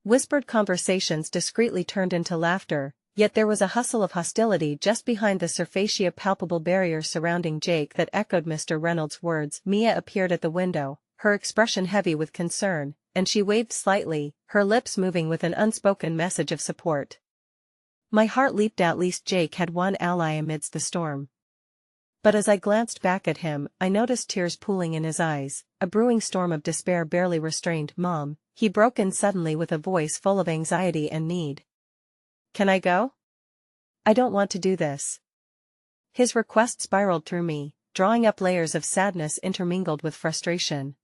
Whispered conversations discreetly turned into laughter, yet there was a hustle of hostility just behind the surface, palpable barrier surrounding Jake that echoed Mr. Reynolds' words. Mia appeared at the window, her expression heavy with concern, and she waved slightly, her lips moving with an unspoken message of support. My heart leaped. At least Jake had one ally amidst the storm. But as I glanced back at him, I noticed tears pooling in his eyes, a brewing storm of despair barely restrained. "Mom," he broke in suddenly with a voice full of anxiety and need. "Can I go? I don't want to do this." His request spiraled through me, drawing up layers of sadness intermingled with frustration.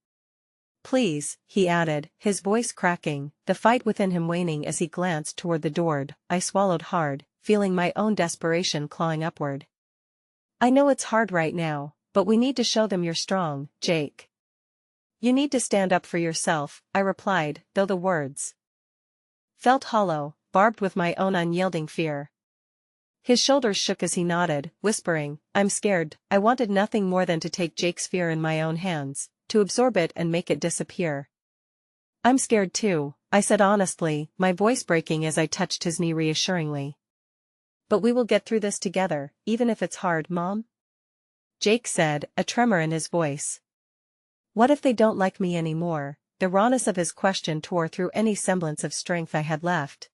"Please," he added, his voice cracking, the fight within him waning as he glanced toward the door. I swallowed hard, feeling my own desperation clawing upward. "I know it's hard right now, but we need to show them you're strong, Jake. You need to stand up for yourself," I replied, though the words felt hollow, barbed with my own unyielding fear. His shoulders shook as he nodded, whispering, "I'm scared." I wanted nothing more than to take Jake's fear in my own hands, to absorb it and make it disappear. "I'm scared too," I said honestly, my voice breaking as I touched his knee reassuringly. "But we will get through this together, even if it's hard, Mom," Jake said, a tremor in his voice. What if they don't like me anymore? The rawness of his question tore through any semblance of strength I had left.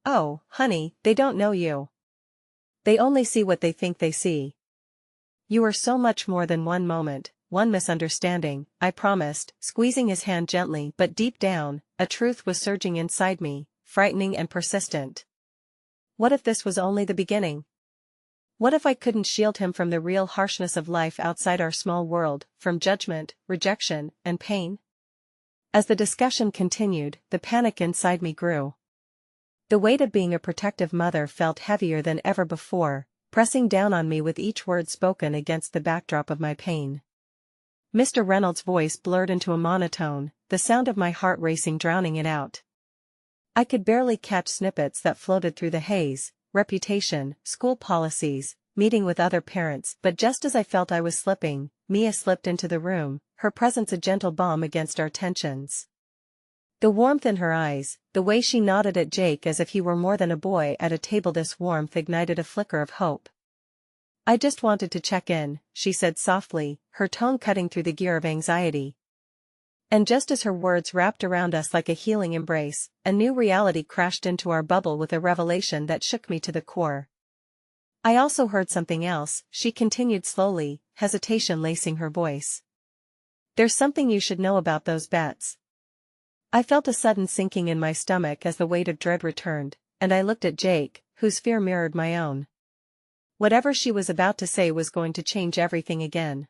"Oh, honey, they don't know you. They only see what they think they see. You are so much more than one moment, one misunderstanding," I promised, squeezing his hand gently. But deep down, a truth was surging inside me, frightening and persistent. What if this was only the beginning? What if I couldn't shield him from the real harshness of life outside our small world, from judgment, rejection, and pain? As the discussion continued, the panic inside me grew. The weight of being a protective mother felt heavier than ever before, pressing down on me with each word spoken against the backdrop of my pain. Mr. Reynolds' voice blurred into a monotone, the sound of my heart racing drowning it out. I could barely catch snippets that floated through the haze: reputation, school policies, meeting with other parents. But just as I felt I was slipping, Mia slipped into the room, her presence a gentle balm against our tensions. The warmth in her eyes, the way she nodded at Jake as if he were more than a boy at a table, this warmth ignited a flicker of hope. "I just wanted to check in," she said softly, her tone cutting through the gear of anxiety. And just as her words wrapped around us like a healing embrace, a new reality crashed into our bubble with a revelation that shook me to the core. "I also heard something else," she continued slowly, hesitation lacing her voice. "There's something you should know about those bets." I felt a sudden sinking in my stomach as the weight of dread returned, and I looked at Jake, whose fear mirrored my own. Whatever she was about to say was going to change everything again.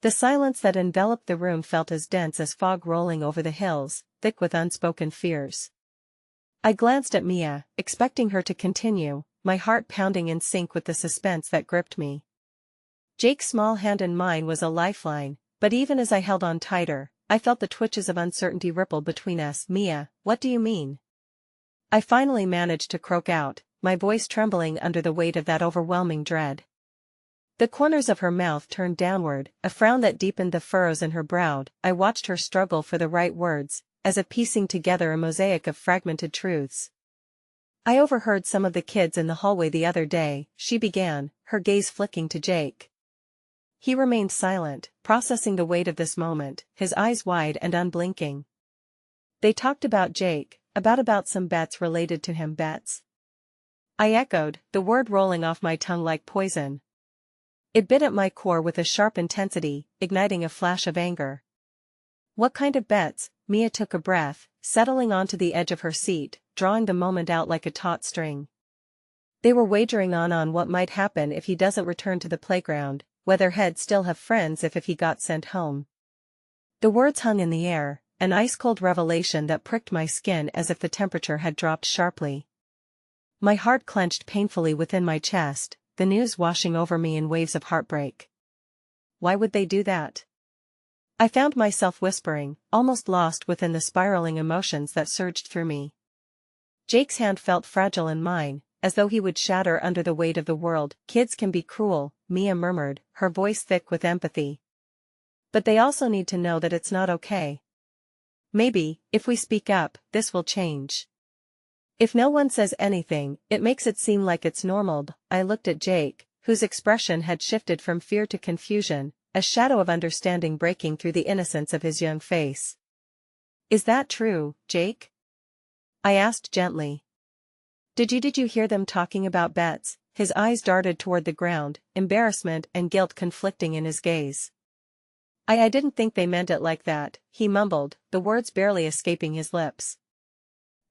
The silence that enveloped the room felt as dense as fog rolling over the hills, thick with unspoken fears. I glanced at Mia, expecting her to continue, my heart pounding in sync with the suspense that gripped me. Jake's small hand in mine was a lifeline, but even as I held on tighter, I felt the twitches of uncertainty ripple between us. "Mia, what do you mean?" I finally managed to croak out, my voice trembling under the weight of that overwhelming dread. The corners of her mouth turned downward, a frown that deepened the furrows in her brow. I watched her struggle for the right words, as if piecing together a mosaic of fragmented truths. "I overheard some of the kids in the hallway the other day," she began, her gaze flicking to Jake. He remained silent, processing the weight of this moment, his eyes wide and unblinking. "They talked about Jake, about some bets related to him." "Bets?" I echoed, the word rolling off my tongue like poison. It bit at my core with a sharp intensity, igniting a flash of anger. "What kind of bets?" Mia took a breath, settling onto the edge of her seat, drawing the moment out like a taut string. "They were wagering on what might happen if he doesn't return to the playground, whether he'd still have friends if he got sent home." The words hung in the air, an ice-cold revelation that pricked my skin as if the temperature had dropped sharply. My heart clenched painfully within my chest, the news washing over me in waves of heartbreak. Why would they do that? I found myself whispering, almost lost within the spiraling emotions that surged through me. Jake's hand felt fragile in mine, as though he would shatter under the weight of the world. "Kids can be cruel," Mia murmured, her voice thick with empathy. "But they also need to know that it's not okay. Maybe, if we speak up, this will change. If no one says anything, it makes it seem like it's normal." I looked at Jake, whose expression had shifted from fear to confusion, a shadow of understanding breaking through the innocence of his young face. "Is that true, Jake?" I asked gently. Did you hear them talking about bets?" His eyes darted toward the ground, embarrassment and guilt conflicting in his gaze. I didn't think they meant it like that," he mumbled, the words barely escaping his lips.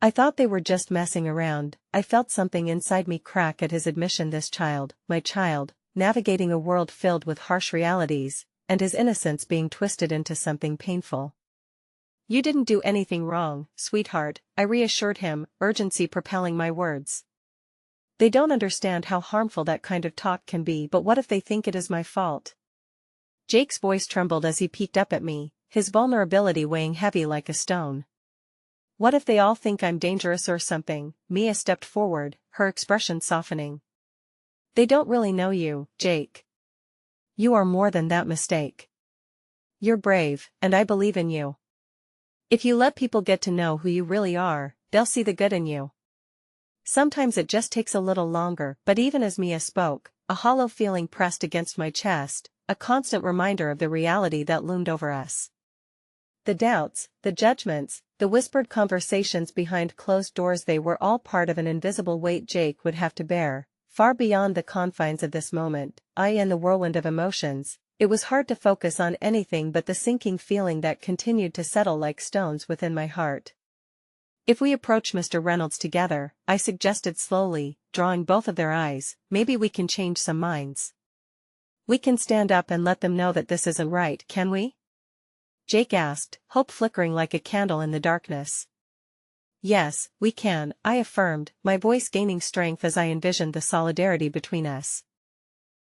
"I thought they were just messing around." I felt something inside me crack at his admission. This child, my child, navigating a world filled with harsh realities, and his innocence being twisted into something painful. "You didn't do anything wrong, sweetheart," I reassured him, urgency propelling my words. "They don't understand how harmful that kind of talk can be." "But what if they think it is my fault?" Jake's voice trembled as he peeked up at me, his vulnerability weighing heavy like a stone. "What if they all think I'm dangerous or something?" Mia stepped forward, her expression softening. "They don't really know you, Jake. You are more than that mistake. You're brave, and I believe in you. If you let people get to know who you really are, they'll see the good in you. Sometimes it just takes a little longer." But even as Mia spoke, a hollow feeling pressed against my chest, a constant reminder of the reality that loomed over us. The doubts, the judgments, the whispered conversations behind closed doors, they were all part of an invisible weight Jake would have to bear, far beyond the confines of this moment. In the whirlwind of emotions, it was hard to focus on anything but the sinking feeling that continued to settle like stones within my heart. "If we approach Mr. Reynolds together," I suggested slowly, drawing both of their eyes, "maybe we can change some minds. We can stand up and let them know that this isn't right, can we?" Jake asked, hope flickering like a candle in the darkness. Yes, we can, I affirmed, my voice gaining strength as I envisioned the solidarity between us.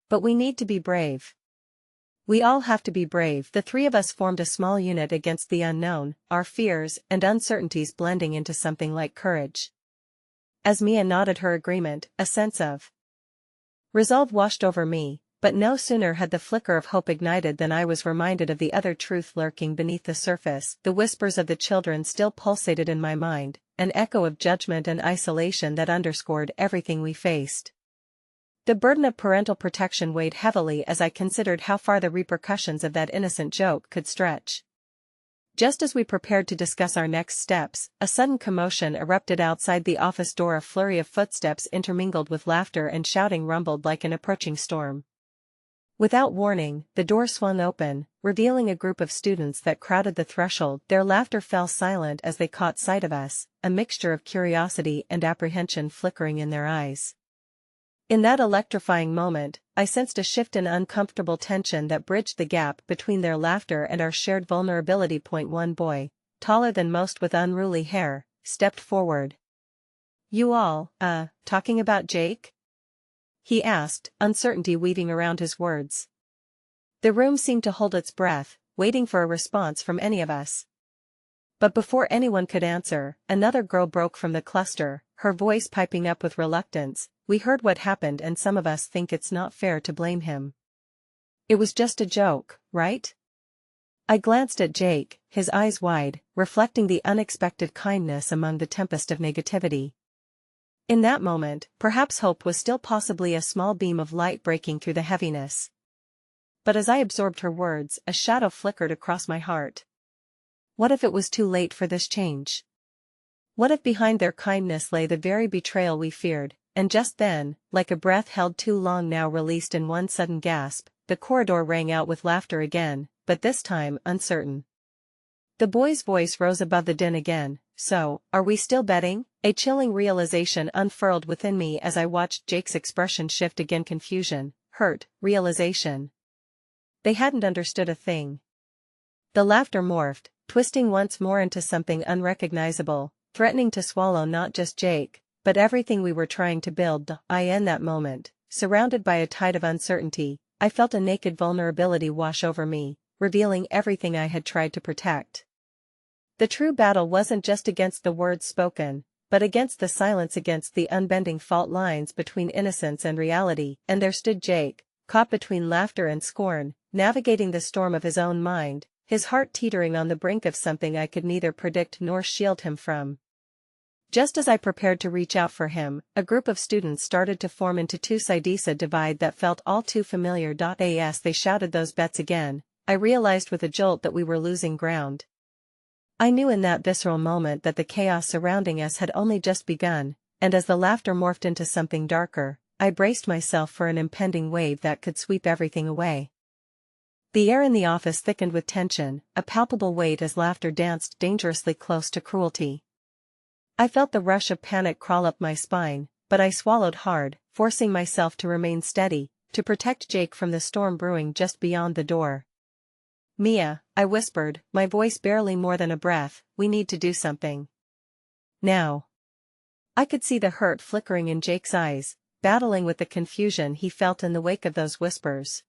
But we need to be brave. We all have to be brave. The three of us formed a small unit against the unknown, our fears and uncertainties blending into something like courage. As Mia nodded her agreement, a sense of resolve washed over me, but no sooner had the flicker of hope ignited than I was reminded of the other truth lurking beneath the surface. The whispers of the children still pulsated in my mind, an echo of judgment and isolation that underscored everything we faced. The burden of parental protection weighed heavily as I considered how far the repercussions of that innocent joke could stretch. Just as we prepared to discuss our next steps, a sudden commotion erupted outside the office door. A flurry of footsteps intermingled with laughter and shouting rumbled like an approaching storm. Without warning, the door swung open, revealing a group of students that crowded the threshold. Their laughter fell silent as they caught sight of us, a mixture of curiosity and apprehension flickering in their eyes. In that electrifying moment, I sensed a shift in uncomfortable tension that bridged the gap between their laughter and our shared vulnerability. One boy, taller than most with unruly hair, stepped forward. "You all, talking about Jake?" he asked, uncertainty weaving around his words. The room seemed to hold its breath, waiting for a response from any of us. But before anyone could answer, another girl broke from the cluster, her voice piping up with reluctance. "We heard what happened and some of us think it's not fair to blame him. It was just a joke, right?" I glanced at Jake, his eyes wide, reflecting the unexpected kindness among the tempest of negativity. In that moment, perhaps hope was still possibly a small beam of light breaking through the heaviness. But as I absorbed her words, a shadow flickered across my heart. What if it was too late for this change? What if behind their kindness lay the very betrayal we feared? And just then, like a breath held too long now released in one sudden gasp, the corridor rang out with laughter again, but this time uncertain. The boy's voice rose above the din again. "So, are we still betting?" A chilling realization unfurled within me as I watched Jake's expression shift again. Confusion, hurt, realization. They hadn't understood a thing. The laughter morphed, twisting once more into something unrecognizable, threatening to swallow not just Jake, but everything we were trying to build. In that moment, surrounded by a tide of uncertainty, I felt a naked vulnerability wash over me, revealing everything I had tried to protect. The true battle wasn't just against the words spoken, but against the silence, against the unbending fault lines between innocence and reality. And there stood Jake, caught between laughter and scorn, navigating the storm of his own mind, his heart teetering on the brink of something I could neither predict nor shield him from. Just as I prepared to reach out for him, a group of students started to form into two sides, a divide that felt all too familiar. As they shouted those bets again, I realized with a jolt that we were losing ground. I knew in that visceral moment that the chaos surrounding us had only just begun, and as the laughter morphed into something darker, I braced myself for an impending wave that could sweep everything away. The air in the office thickened with tension, a palpable weight as laughter danced dangerously close to cruelty. I felt the rush of panic crawl up my spine, but I swallowed hard, forcing myself to remain steady, to protect Jake from the storm brewing just beyond the door. "Mia," I whispered, my voice barely more than a breath, "we need to do something. Now." I could see the hurt flickering in Jake's eyes, battling with the confusion he felt in the wake of those whispers.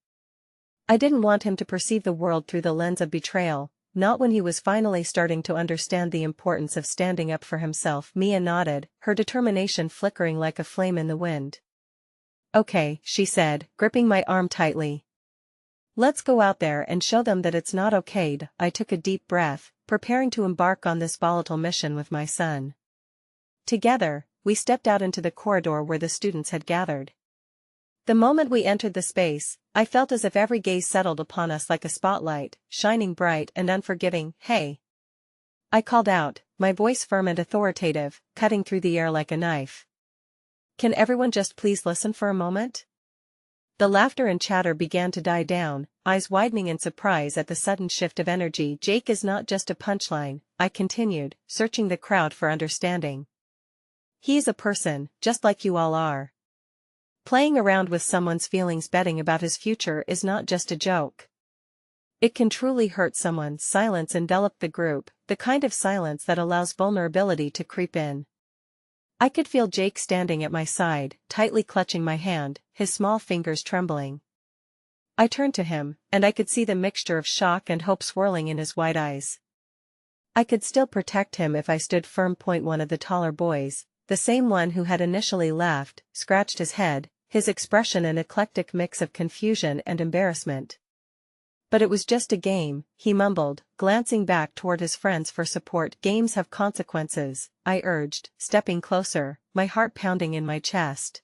I didn't want him to perceive the world through the lens of betrayal, not when he was finally starting to understand the importance of standing up for himself. Mia nodded, her determination flickering like a flame in the wind. "Okay," she said, gripping my arm tightly. "Let's go out there and show them that it's not okay." I took a deep breath, preparing to embark on this volatile mission with my son. Together, we stepped out into the corridor where the students had gathered. The moment we entered the space, I felt as if every gaze settled upon us like a spotlight, shining bright and unforgiving. "Hey!" I called out, my voice firm and authoritative, cutting through the air like a knife. "Can everyone just please listen for a moment?" The laughter and chatter began to die down, eyes widening in surprise at the sudden shift of energy. "Jake is not just a punchline," I continued, searching the crowd for understanding. "He's a person, just like you all are. Playing around with someone's feelings, betting about his future is not just a joke. It can truly hurt someone. Silence enveloped the group, the kind of silence that allows vulnerability to creep in. I could feel Jake standing at my side, tightly clutching my hand, his small fingers trembling. I turned to him, and I could see the mixture of shock and hope swirling in his wide eyes. I could still protect him if I stood firm. One of the taller boys, the same one who had initially laughed, scratched his head, his expression an eclectic mix of confusion and embarrassment. But it was just a game, he mumbled, glancing back toward his friends for support. Games have consequences, I urged, stepping closer, my heart pounding in my chest.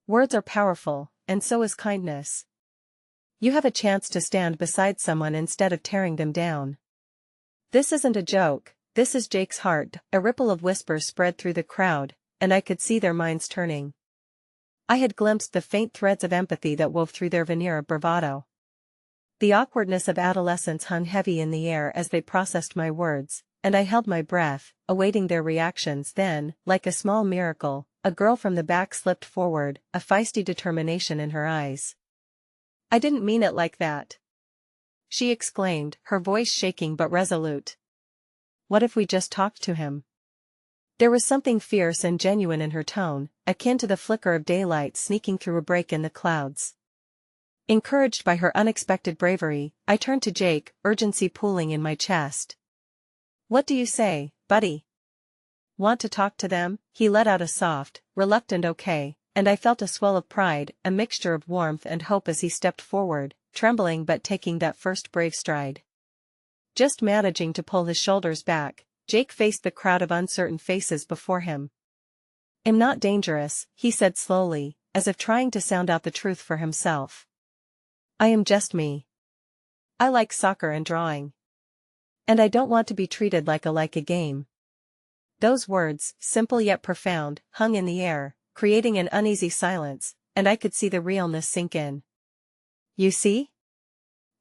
Words are powerful, and so is kindness. You have a chance to stand beside someone instead of tearing them down. This isn't a joke, this is Jake's heart. A ripple of whispers spread through the crowd, and I could see their minds turning. I had glimpsed the faint threads of empathy that wove through their veneer of bravado. The awkwardness of adolescence hung heavy in the air as they processed my words, and I held my breath, awaiting their reactions. Then, like a small miracle, a girl from the back slipped forward, a feisty determination in her eyes. "I didn't mean it like that," she exclaimed, her voice shaking but resolute. "What if we just talked to him?" There was something fierce and genuine in her tone, akin to the flicker of daylight sneaking through a break in the clouds. Encouraged by her unexpected bravery, I turned to Jake, urgency pooling in my chest. "What do you say, buddy? Want to talk to them?" He let out a soft, reluctant okay, and I felt a swell of pride, a mixture of warmth and hope as he stepped forward, trembling but taking that first brave stride. Just managing to pull his shoulders back, Jake faced the crowd of uncertain faces before him. "I'm not dangerous," he said slowly, as if trying to sound out the truth for himself. "I am just me. I like soccer and drawing. And I don't want to be treated like a game." Those words, simple yet profound, hung in the air, creating an uneasy silence, and I could see the realness sink in. "You see?"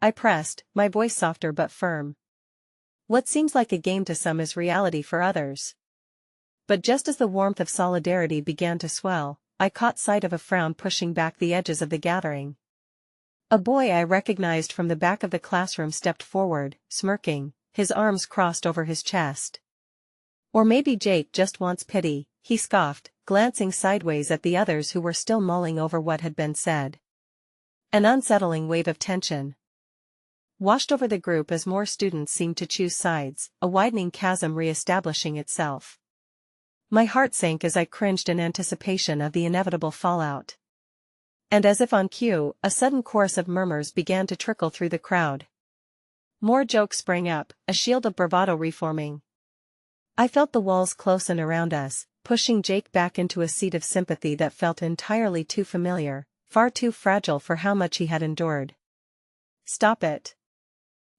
I pressed, my voice softer but firm. "What seems like a game to some is reality for others." But just as the warmth of solidarity began to swell, I caught sight of a frown pushing back the edges of the gathering. A boy I recognized from the back of the classroom stepped forward, smirking, his arms crossed over his chest. "Or maybe Jake just wants pity," he scoffed, glancing sideways at the others who were still mulling over what had been said. An unsettling wave of tension washed over the group as more students seemed to choose sides, a widening chasm re-establishing itself. My heart sank as I cringed in anticipation of the inevitable fallout. And as if on cue, a sudden chorus of murmurs began to trickle through the crowd. More jokes sprang up, a shield of bravado reforming. I felt the walls close in around us, pushing Jake back into a seat of sympathy that felt entirely too familiar, far too fragile for how much he had endured. "Stop it!"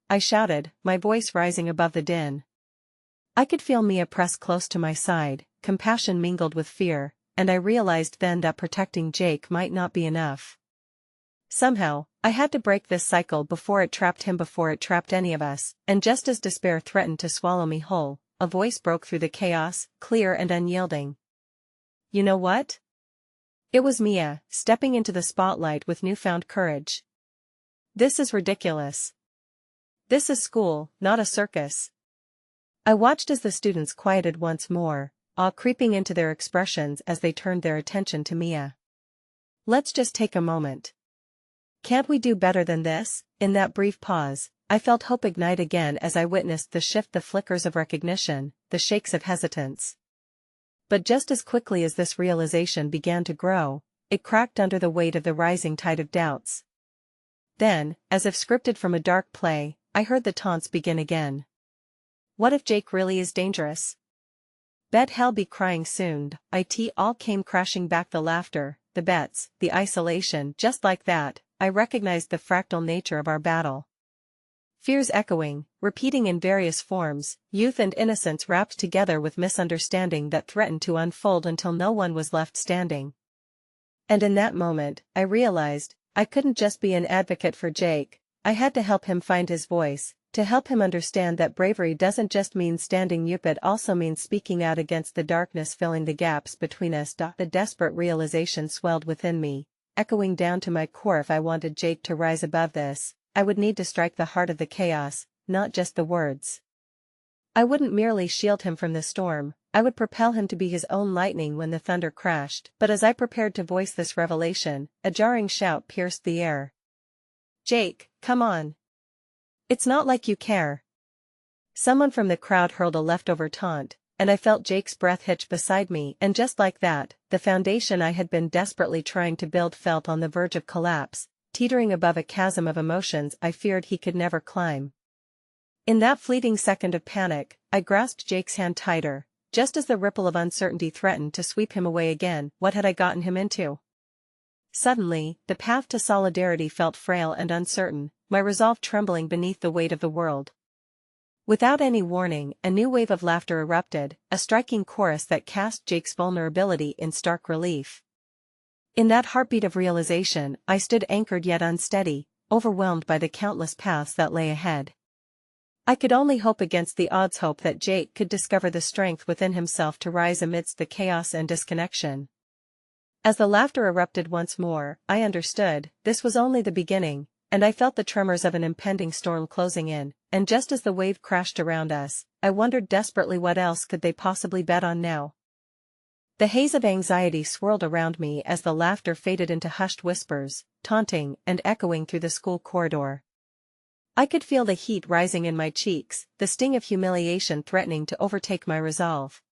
I shouted, my voice rising above the din. I could feel Mia press close to my side, compassion mingled with fear, and I realized then that protecting Jake might not be enough. Somehow, I had to break this cycle before it trapped him, before it trapped any of us, and just as despair threatened to swallow me whole, a voice broke through the chaos, clear and unyielding. "You know what?" It was Mia, stepping into the spotlight with newfound courage. "This is ridiculous. This is school, not a circus." I watched as the students quieted once more, awe creeping into their expressions as they turned their attention to Mia. "Let's just take a moment. Can't we do better than this?" In that brief pause, I felt hope ignite again as I witnessed the shift, the flickers of recognition, the shakes of hesitance. But just as quickly as this realization began to grow, it cracked under the weight of the rising tide of doubts. Then, as if scripted from a dark play, I heard the taunts begin again. "What if Jake really is dangerous? Bet he'll be crying soon." It all came crashing back, the laughter, the bets, the isolation. Just like that, I recognized the fractal nature of our battle. Fears echoing, repeating in various forms, youth and innocence wrapped together with misunderstanding that threatened to unfold until no one was left standing. And in that moment, I realized, I couldn't just be an advocate for Jake, I had to help him find his voice, to help him understand that bravery doesn't just mean standing up, it also means speaking out against the darkness filling the gaps between us. The desperate realization swelled within me, echoing down to my core. If I wanted Jake to rise above this, I would need to strike the heart of the chaos, not just the words. I wouldn't merely shield him from the storm, I would propel him to be his own lightning when the thunder crashed. But as I prepared to voice this revelation, a jarring shout pierced the air. "Jake, come on! It's not like you care." Someone from the crowd hurled a leftover taunt, and I felt Jake's breath hitch beside me, and just like that, the foundation I had been desperately trying to build felt on the verge of collapse, teetering above a chasm of emotions I feared he could never climb. In that fleeting second of panic, I grasped Jake's hand tighter, just as the ripple of uncertainty threatened to sweep him away again. What had I gotten him into? Suddenly, the path to solidarity felt frail and uncertain, my resolve trembling beneath the weight of the world. Without any warning, a new wave of laughter erupted, a striking chorus that cast Jake's vulnerability in stark relief. In that heartbeat of realization, I stood anchored yet unsteady, overwhelmed by the countless paths that lay ahead. I could only hope against the odds, hope that Jake could discover the strength within himself to rise amidst the chaos and disconnection. As the laughter erupted once more, I understood, this was only the beginning, and I felt the tremors of an impending storm closing in, and just as the wave crashed around us, I wondered desperately what else could they possibly bet on now. The haze of anxiety swirled around me as the laughter faded into hushed whispers, taunting and echoing through the school corridor. I could feel the heat rising in my cheeks, the sting of humiliation threatening to overtake my resolve.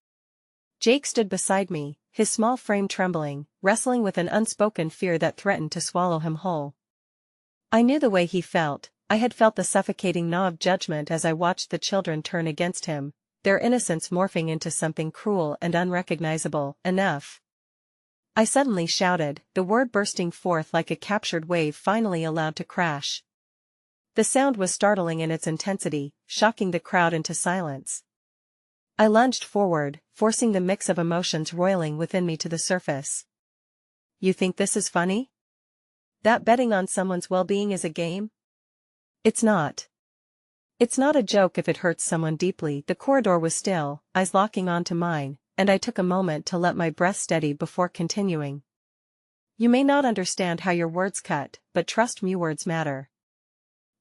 Jake stood beside me, his small frame trembling, wrestling with an unspoken fear that threatened to swallow him whole. I knew the way he felt. I had felt the suffocating gnaw of judgment as I watched the children turn against him, their innocence morphing into something cruel and unrecognizable. Enough! I suddenly shouted, the word bursting forth like a captured wave finally allowed to crash. The sound was startling in its intensity, shocking the crowd into silence. I lunged forward, forcing the mix of emotions roiling within me to the surface. "You think this is funny? That betting on someone's well-being is a game? It's not. It's not a joke if it hurts someone deeply." The corridor was still, eyes locking onto mine, and I took a moment to let my breath steady before continuing. "You may not understand how your words cut, but trust me, words matter.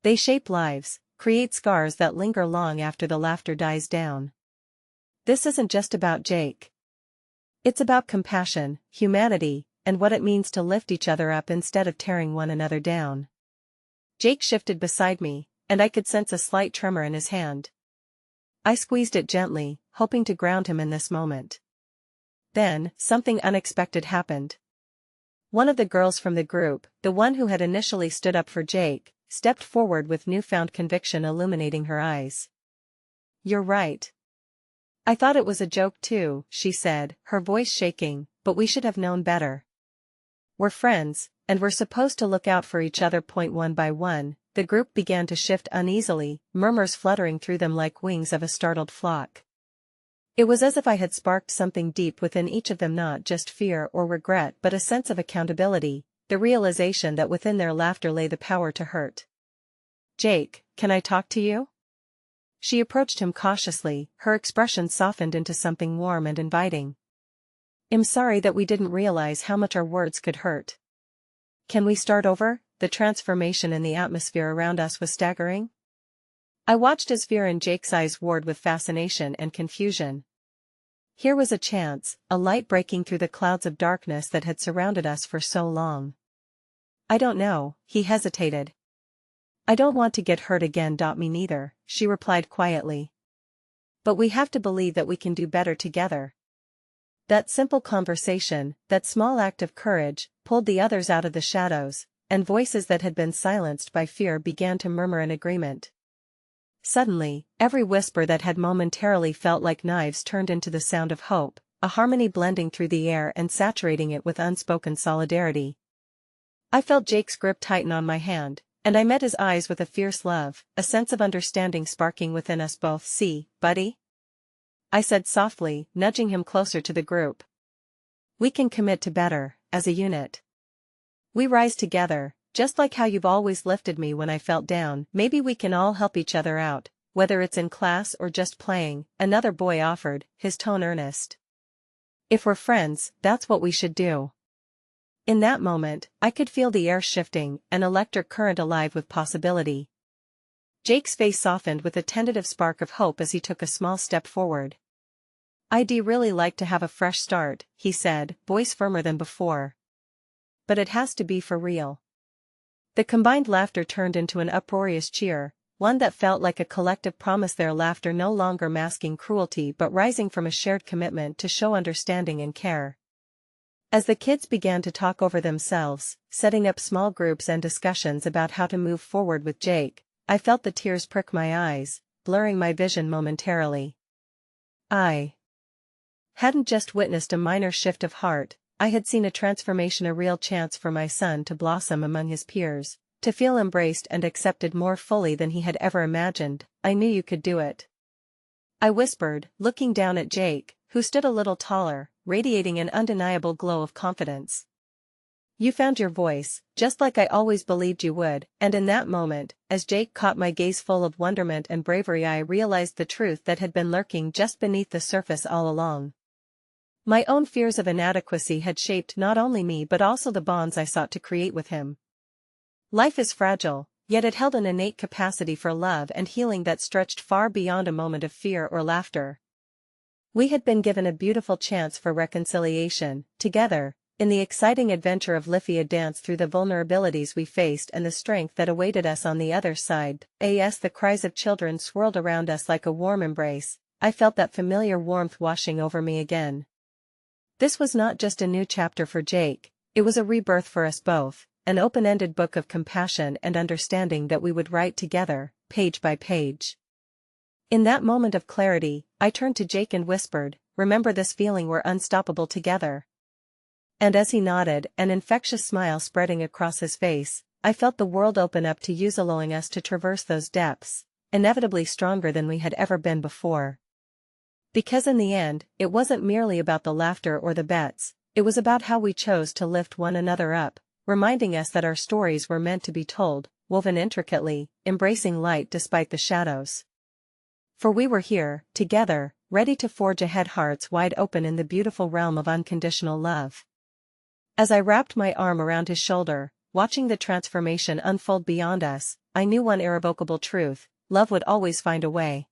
They shape lives, create scars that linger long after the laughter dies down. This isn't just about Jake. It's about compassion, humanity, and what it means to lift each other up instead of tearing one another down." Jake shifted beside me, and I could sense a slight tremor in his hand. I squeezed it gently, hoping to ground him in this moment. Then, something unexpected happened. One of the girls from the group, the one who had initially stood up for Jake, stepped forward with newfound conviction illuminating her eyes. "You're right. I thought it was a joke too," she said, her voice shaking, "but we should have known better. We're friends, and we're supposed to look out for each other." One by one, the group began to shift uneasily, murmurs fluttering through them like wings of a startled flock. It was as if I had sparked something deep within each of them, not just fear or regret but a sense of accountability, the realization that within their laughter lay the power to hurt. "Jake, can I talk to you?" She approached him cautiously, her expression softened into something warm and inviting. "I'm sorry that we didn't realize how much our words could hurt. Can we start over?" The transformation in the atmosphere around us was staggering. I watched as fear in Jake's eyes warred with fascination and confusion. Here was a chance, a light breaking through the clouds of darkness that had surrounded us for so long. "I don't know," he hesitated. "I don't want to get hurt again." "Me neither," she replied quietly. "But we have to believe that we can do better together." That simple conversation, that small act of courage, pulled the others out of the shadows, and voices that had been silenced by fear began to murmur in agreement. Suddenly, every whisper that had momentarily felt like knives turned into the sound of hope, a harmony blending through the air and saturating it with unspoken solidarity. I felt Jake's grip tighten on my hand, and I met his eyes with a fierce love, a sense of understanding sparking within us both. "See, buddy?" I said softly, nudging him closer to the group. "We can commit to better, as a unit. We rise together, just like how you've always lifted me when I felt down. Maybe we can all help each other out, whether it's in class or just playing," another boy offered, his tone earnest. "If we're friends, that's what we should do." In that moment, I could feel the air shifting, an electric current alive with possibility. Jake's face softened with a tentative spark of hope as he took a small step forward. "I'd really like to have a fresh start," he said, voice firmer than before. "But it has to be for real." The combined laughter turned into an uproarious cheer, one that felt like a collective promise, their laughter no longer masking cruelty but rising from a shared commitment to show understanding and care. As the kids began to talk over themselves, setting up small groups and discussions about how to move forward with Jake, I felt the tears prick my eyes, blurring my vision momentarily. I hadn't just witnessed a minor shift of heart, I had seen a transformation, a real chance for my son to blossom among his peers, to feel embraced and accepted more fully than he had ever imagined. "I knew you could do it," I whispered, looking down at Jake, who stood a little taller, radiating an undeniable glow of confidence. "You found your voice, just like I always believed you would," and in that moment, as Jake caught my gaze full of wonderment and bravery, I realized the truth that had been lurking just beneath the surface all along. My own fears of inadequacy had shaped not only me but also the bonds I sought to create with him. Life is fragile, yet it held an innate capacity for love and healing that stretched far beyond a moment of fear or laughter. We had been given a beautiful chance for reconciliation, together, in the exciting adventure of living a dance through the vulnerabilities we faced and the strength that awaited us on the other side. As the cries of children swirled around us like a warm embrace, I felt that familiar warmth washing over me again. This was not just a new chapter for Jake, it was a rebirth for us both, an open-ended book of compassion and understanding that we would write together, page by page. In that moment of clarity, I turned to Jake and whispered, "Remember this feeling, we're unstoppable together." And as he nodded, an infectious smile spreading across his face, I felt the world open up to us, allowing us to traverse those depths, inevitably stronger than we had ever been before. Because in the end, it wasn't merely about the laughter or the bets, it was about how we chose to lift one another up, reminding us that our stories were meant to be told, woven intricately, embracing light despite the shadows. For we were here, together, ready to forge ahead, hearts wide open in the beautiful realm of unconditional love. As I wrapped my arm around his shoulder, watching the transformation unfold beyond us, I knew one irrevocable truth: love would always find a way.